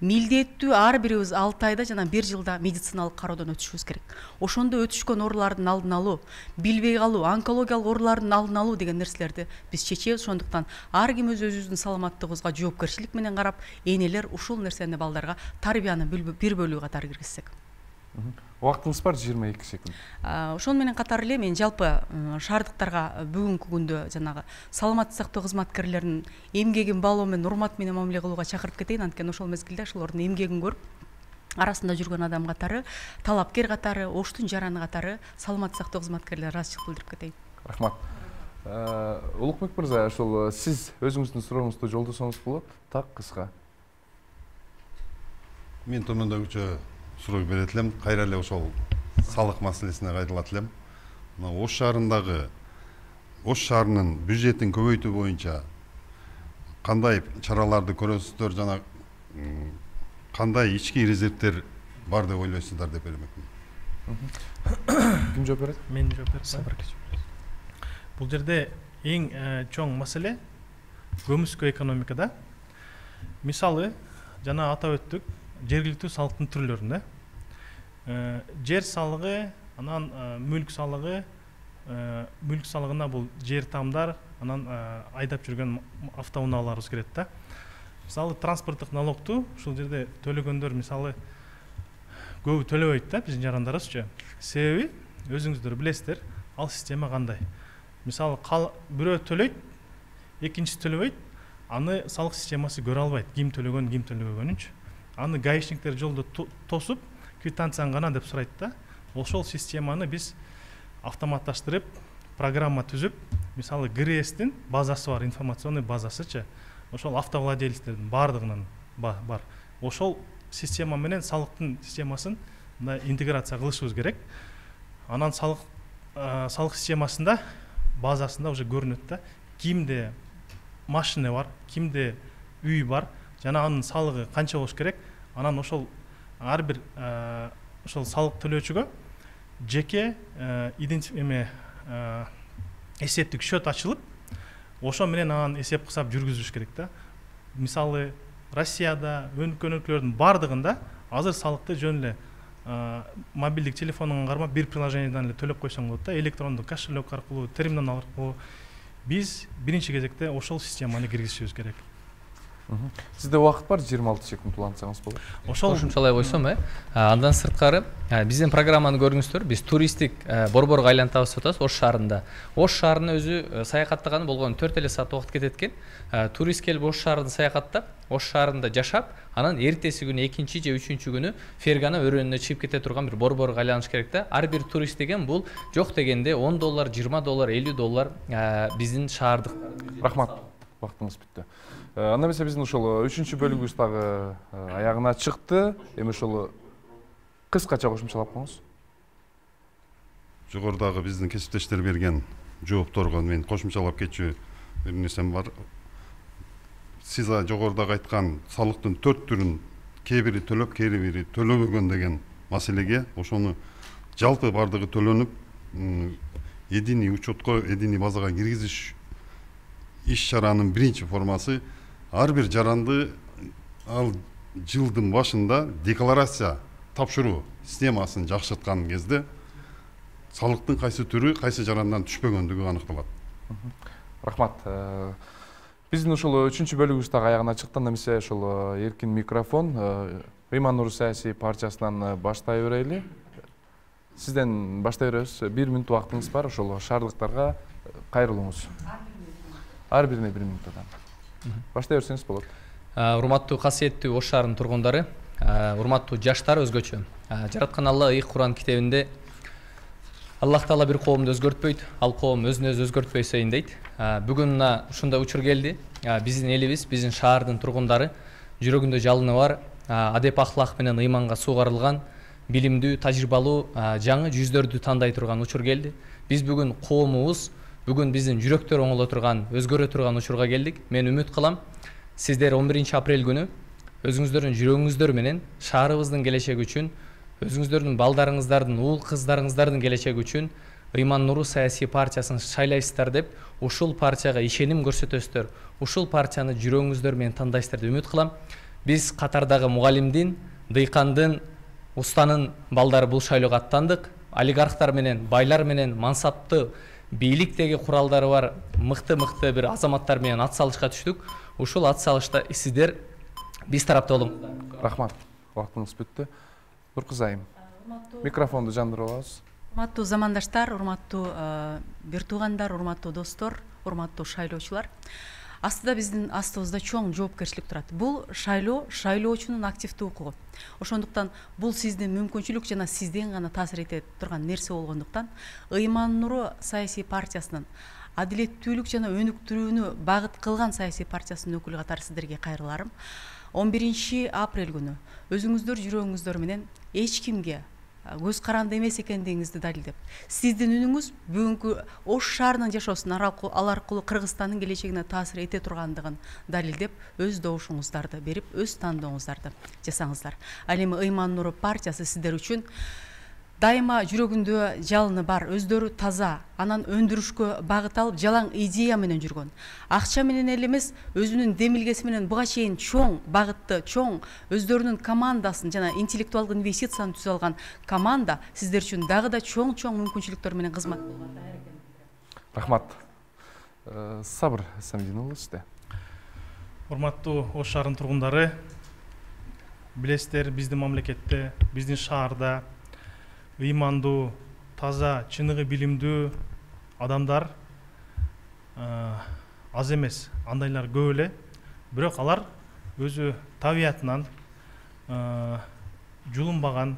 S5: Милдеттүү ар бирибиз 6 айда жана 1 жылда медициналык кароодон өтүшүбүз керек. Ошондо өтүшкөн оорулардын алдын алуу, билбей калуу, онкологиялык оорулардын алдын алуу деген нерселерди биз чечебиз. Ошондуктан ар ким өзүбүздүн саламаттыгыбызга жоопкерчилик менен карап, энелер ушул нерсени балдарга тарбиянын бир бөлүгү катары киргизсек.
S1: Убактыңыз бар 22 секунд.
S5: Ошону менен катары эле мен жалпы шаардыктарга бүгүнкү күндө жанагы саламаттык сактоо кызматкерлеринин эмгегин баалоо менен урмат менен мамиле кылууга чакырып кетейин. Анткени ошол мезгилде ошолордун эмгегин көрүп, арасында жүргөн адам катары, талапкер катары, оштун жараны катары саламаттык сактоо кызматкерлери ыраазычылык билдирип кетейин.
S1: Рахмат. Улукбек мырза, ошол сиз өзүңүздүн сурооңузду жолдосоңуз болот, так кыска.
S7: Мен төмөндөгүчө суроо берет элем, кайра эле ошол салык маселесине кайталат элем. Мына Ош шаарындагы Ош шаарынын бюджетин көбөйтүү боюнча кандай чараларды көрөсүздөр жана кандай ички резервдер бар деп ойлойсуздар деп бермекмин.
S1: Ким жооп берет?
S3: Мен жооп берем. Бул жерде эң чоң маселе көмүскө экономикада. Мисалы, жана атап өттүк, жергиликтүү салыктын түрлөрүндө жер салыгы, анан мүлк салыгы, мүлк салыгына бул жер тамдар, анан айдап жүргөн автоунааларыбыз кирет да. Мисалы транспорттук налогту ушул жерде төлөгөндөр мисалы көбү төлөбөйт да, биздин жарандарыбызчы. Себеби өзүңүздөр билесиздер, ал система кандай. Мисалы бирөө төлөйт, экинчиси төлөбөйт, аны салык системасы көрө албайт, ким төлөгөн, ким төлөбөгөнүнчү. Аны гаишниктер жолдо тосуп, квитанцияң гана деп сурайт да. Ошол системаны биз автоматташтырып, программа түзүп, мисалы ГРСтин базасы бар, информационный базасычы. Ошол автовладельцтердин бардыгынын бар. Ошол система менен салыктын системасын интеграция кылышыбыз керек. Анан салык системасында базасында уже көрүнөт да, кимде машина бар, кимде үй бар, жана анын салыгы канча болуш керек. Анан ошол ар бир ошол салык төлөөчүгө жеке эсептик счет ачылып, ошо менен анан эсеп кысап жүргүзүш керек да. Мисалы Россияда, өлкөлөрдүн бардыгында азыр салыкты жөн эле мобилдик телефонуңан кармап бир приложениеден эле төлөп койсоң болот да, электрондук кошелек аркылуу, терминал аркылуу. Биз биринчи кезекте ошол системаны киргизишибиз керек.
S1: Сизде убакыт бар, 26 секунд улантсаңыз болот.
S4: Ошол кошумчалай койсом, андан сырткары биздин программаны көрүңүздөр. Биз туристтик борборго айлантабыз деп атабыз Ош шаарында. Ош шаарына өзү саякаттаганы болгону 4 саат убакыт кетет экен. Турист келип Ош шаарын саякаттап, Ош шаарында жашап, анан эртеси күнү 2 же 3 күнү Фергана өрөөнүнө чыгып кете турган бир борборго айланыш керек да. Ар бир турист деген бул жок дегенде $10, $20, $50 биздин шаардык.
S1: Рахмат. Вактыңыз бүттү. Анда эмесе биздин ошол 3-чү бөлүгүбүз дагы аягына чыкты. Эми ошол кыскача кошумчалап коңуз.
S7: Жогорудагы биздин кесиптештер берген жоопторго мен кошумчалап кетчү бир нерсем бар. Сиз жогорудагы айткан салыктын 4 түрүн кээ бири төлөп, кээ бири төлөбөгөн деген маселеге ошону жалпы бардыгы төлөнүп, единый учетко, единый базага киргизиш иш-чаранын биринчи формасы ар бир жаранды ал жылдын башында декларация тапшыруу системасын жакшырткан кезде салыктын кайсы түрү кайсы жарандан түшпөгөндүгү аныкталат.
S1: Рахмат. Биздин ошол 3-чү бөлүгүбүз дагы аягына чыкканда эмесе ошол эркин микрофон Ыйман Нуру саясий партиясынан баштай берели. Сизден баштай беребиз. 1 мүнөт убактыңыз бар, ошол шаардыктарга кайрылыңыз. Ар бирине 1 мүнөттөн. Баштай берсеңиз болот.
S4: Урматтуу касиеттүү Ош шаарынын тургундары, урматтуу жаштар өзгөчө. Жараткан Алла Ыйык Куран китебинде Аллах Таала бир коомду өзгөртпөйт, ал коом өзүн өзү өзгөртпөйсөйүн дейт. Бүгүн ушундай учур келди. Биздин элибиз, биздин шаардын тургундары жүрөгүндө жалыны бар, адеп ахлак менен ыйманга сугарылган, билимдүү, тажрыйбалуу жаңы жүздөрдү тандай турган учур келди. Биз бүгүн коомубуз, бүгүн биздин жүрөктөр оңоло турган, өзгөрө турган учурга келдик. Мен үмүт кылам, сиздер 11 апрель күнү өзүңүздөрдүн жүрөгүңүздөр менен шаарыбыздын келечеги үчүн, өзүңүздөрдүн балдарыңыздардын, уул кыздарыңыздардын келечеги үчүн Ыйман Нуру саясий партиясын шайлайсыздар деп, ушул партияга ишеним көрсөтөсүздөр, ушул партияны жүрөгүңүздөр менен тандайсыздар деп үмүт кылам. Биз катардагы мугалимдин, дыйкандын, устанын балдары бул шайлоого аттандык. Олигархтар менен, байлар менен, мансапты, бийликтеги куралдары бар мыкты бир азаматтар менен ат салышка түштүк. Ушул ат салышта сиздер биз тарапта болуңуздар.
S1: Рахмат. Убактыңыз бүттү. Нуркызы айым. Микрофонду жандырып алыңыз.
S5: Урматтуу замандаштар, урматтуу бир туугандар, урматтуу достор, урматтуу шайлоочулар. Астыда биздин астыбызда чоң жоопкерчилик турат. Бул шайлоочунун активдүү укугу. Ошондуктан бул сиздин мүмкүнчүлүк жана сизден гана таасир эте турган нерсе болгондуктан Ыйман Нуру саясий партиясынын адилеттүүлүк жана өнүктүрүүнү багыт кылган саясий партиясынын өкүлү катары сиздерге кайрыларым. 11 апрель күнү өзүңүздөр жүрөгүңүздөр менен эч кимге көз каранды эмес экендигиңизди далилдеп, сиздин үнүңүз бүгүнкү Ош шаарынын жашоосуна ал аркылуу Кыргызстандын келечегине таасир эте тургандыгын далилдеп, өз добушуңуздарды берип, өз тандооңуздарды жасаңыздар. Ал эми Ыйман Нуру партиясы сиздер үчүн дайыма жүрөгүндө жалыны бар, өздөрү таза, анан өндүрүшкө багыт алып, жалаң идея менен жүргөн. Акча менен эле эмес, өзүнүн демилгеси менен буга чейин чоң багытты, чоң өздөрүнүн командасын жана интеллектуалдык инвестицияны түзө алган команда сиздер үчүн дагы да чоң мүмкүнчүлүктөр менен кызмат кылган.
S1: Рахмат. Сабыр Самидин сизде.
S3: Урматтуу Ош шаарынын тургундары, билесиздер, биздин мамлекетте, биздин шаарда ыймандуу, таза, чыныгы билимдүү адамдар аз эмес, андайлар көп эле. Бирок алар өзү табиятынан жулунбаган,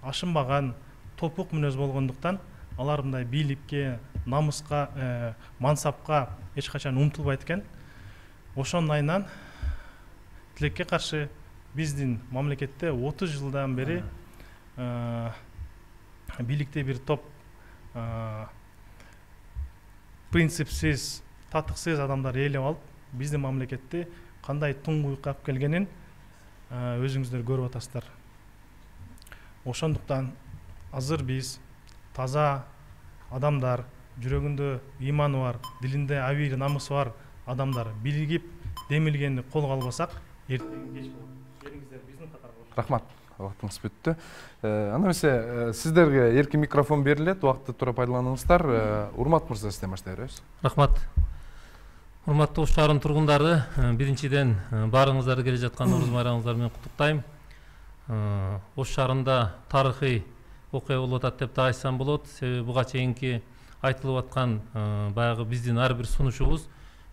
S3: ашынбаган, топук мүнөз болгондуктан алар мындай бийликке, намыска, мансапка эч качан умтулбайт экен. Ошонун айынан тилекке каршы биздин мамлекетте 30 жылдан бери бийликте бир топ принципсиз, татыксыз адамдар ээлеп алып, биздин мамлекетти кандай туңгуйукка алып келгенин өзүңүздөр көрүп атасыздар. Ошондуктан азыр биз таза адамдар, жүрөгүндө ыйманы бар, дилинде абийир намысы бар адамдар билигип, демилгенди колго албасак, эртең кеч болот. Келиңиздер биздин катарга.
S1: Рахмат. Убактыңыз бүттү. Анда эмесе сиздерге эркин микрофон берилет, убакытты туура пайдаланыңыздар. Урмат мырза, сизден баштай беребиз.
S6: Рахмат. Урматтуу Ош шаарынын тургундары, биринчиден баарыңыздарды келе жаткан Нооруз майрамыңыздар менен куттуктайм. Ош шаарында тарыхый окуя болуп атат деп да айтсам болот. Себеби буга чейинки айтылып аткан баягы биздин ар бир сунушубуз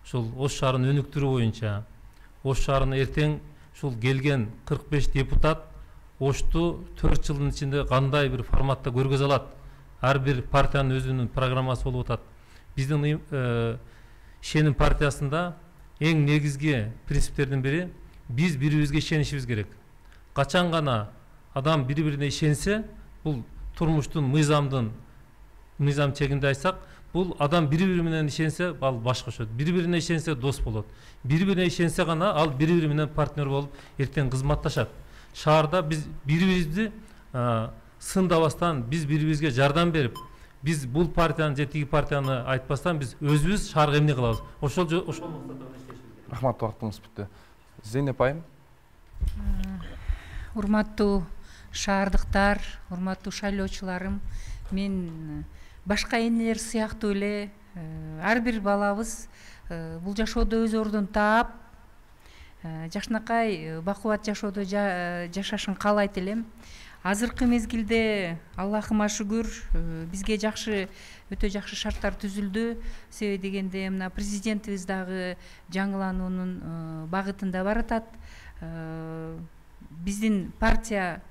S6: ушул Ош шаарын өнүктүрүү боюнча, Ош шаарына эртең ушул келген 45 депутат Ошту 4 жылдын ичинде кандай бир форматта көргөзө алат. Ар бир партиянын өзүнүн программасы болуп атат. Биздин ишеним партиясында эң негизги принциптердин бири биз бири бирибизге ишенишибиз керек. Качан гана адам бири бирине ишенсе, бул турмуштун мыйзам чегинде айтсак, бул адам бири бири менен ишенсе, ал баш кошот. Бири бирине ишенсе дос болот. Бири бирине ишенсе гана ал бири бири менен партнер болуп эртең кызматташат. Шаарда биз бири бирибизди сындабастан, биз бири бирибизге жардам берип, биз бул партияны же тиги партияны айтпастан биз өзүбүз шаарга эмне кылабыз? Ошол максатта иштешибиз.
S1: Рахмат, убактыңыз бүтү. Зейнеп айым.
S2: Урматтуу шаардыктар, урматтуу шайлоочуларым, мен башка энелер сыяктуу эле ар бир балабыз бул жашоодо өз ордун таап, жакшынакай бакубат жашоодо жашашын каалайт элем. Азыркы мезгилде Аллахыма шүгүр, бизге өтө жакшы шарттар түзүлдү. Себеби дегенде мына президентибиз дагы жаңылануунун багытында баратат. Биздин партия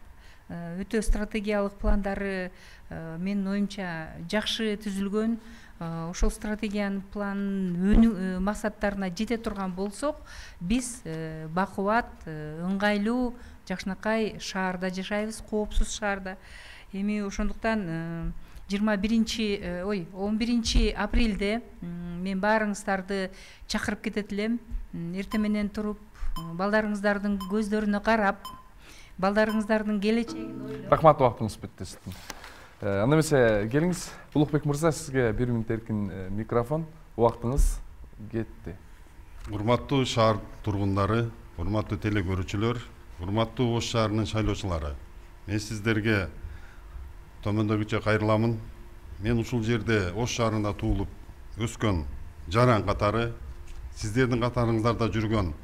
S2: өтө стратегиялык пландары менин оюмча жакшы түзүлгөн. Ошол стратегиянын планын максаттарына жете турган болсок, биз бакубат, ыңгайлуу, жакшынакай шаарда жашайбыз, коопсуз шаарда. Эми ошондуктан 11 апрелде мен баарыңыздарды чакырып кетет элем. Эртең менен туруп, балдарыңыздардын көздөрүнө карап, балдарыңыздардын келечегин ойлоп.
S1: Рахмат, убактыңыз бүттү сиздин. Анда эмесе келиңиз, Улукбек мырза, сизге 1 мүнөт эркин микрофон, убактыңыз кетти.
S7: Урматтуу шаар тургундары, урматтуу теле көрүүчүлөр, урматтуу Ош шаарынын шайлоочулары. Мен сиздерге төмөндөгүчө кайрыламын. Мен ушул жерде Ош шаарында туулуп өскөн жаран катары, сиздердин катарыңыздарда жүргөн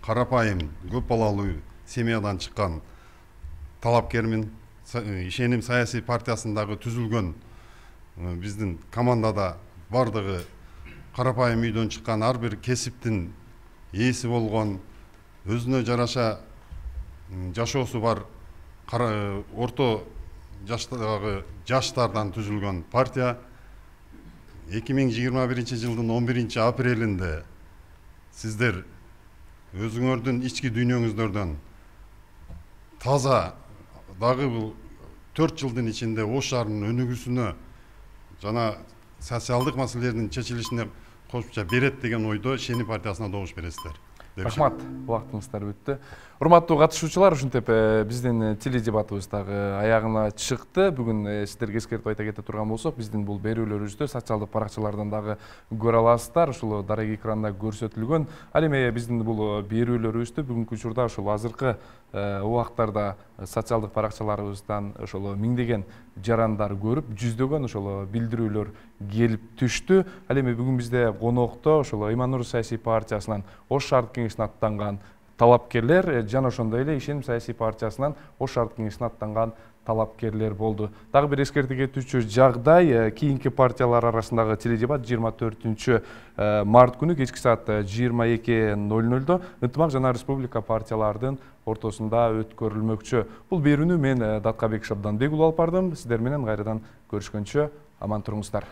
S7: карапайым көп балалуу семьядан чыккан талапкермин. Ишеним саясий партиясындагы түзүлгөн биздин командада бардыгы карапайым үйдөн чыккан ар бир кесиптин ээси болгон, өзүнө жараша жашоосу бар орто жаштагы жаштардан түзүлгөн партия 2021 жылдын 11 апрелинде сиздер өзүңөрдүн ички дүйнөңүздөрдөн таза дагы бул 4 жылдын ичинде Ош шаарынын өнүгүүсүнө жана социалдык маселелердин чечилишине кошумча берет деген ойдо Ишеним партиясына добуш бересиздер.
S1: Рахмат, убактыңыздар бүттү. Урматтуу катышуучулар, ушинтип биздин теледебатыбыз дагы аягына чыкты. Бүгүн сиздерге эскертип айта кете турган болсок, биздин бул берүүлөрүбүздү социалдык баракчалардан дагы көрө аласыздар. Ушул дарек экранда көрсөтүлгөн. Ал эми биздин бул берүүлөрүбүздү бүгүнкү учурда ушул азыркы убактарда социалдык баракчаларыбыздан ошол миңдеген жарандар көрүп, жүздөгөн ошол билдирүүлөр келип түштү. Ал эми бүгүн бизде конокто ошол Иман-Нур саясий партиясынан Ош шаардык кеңешине аттанган талапкерлер жана ошондой эле Ишеним саясий партиясынан Ош шаардык кеңешине аттанган талапкерлер болду. Дагы бир эскертип кетүүчү жагдай, кийинки партиялар арасындагы теледебат 24 март күнү кечки саат 22:00 Ынтымак жана Республика партиялардын ортосунда өткөрүлмөкчү. Бул берүүнү мен Даткабек Шабданбек уулу алып бардым. Сиздер менен кайрадан көрүшкөнчө аман туруңуздар.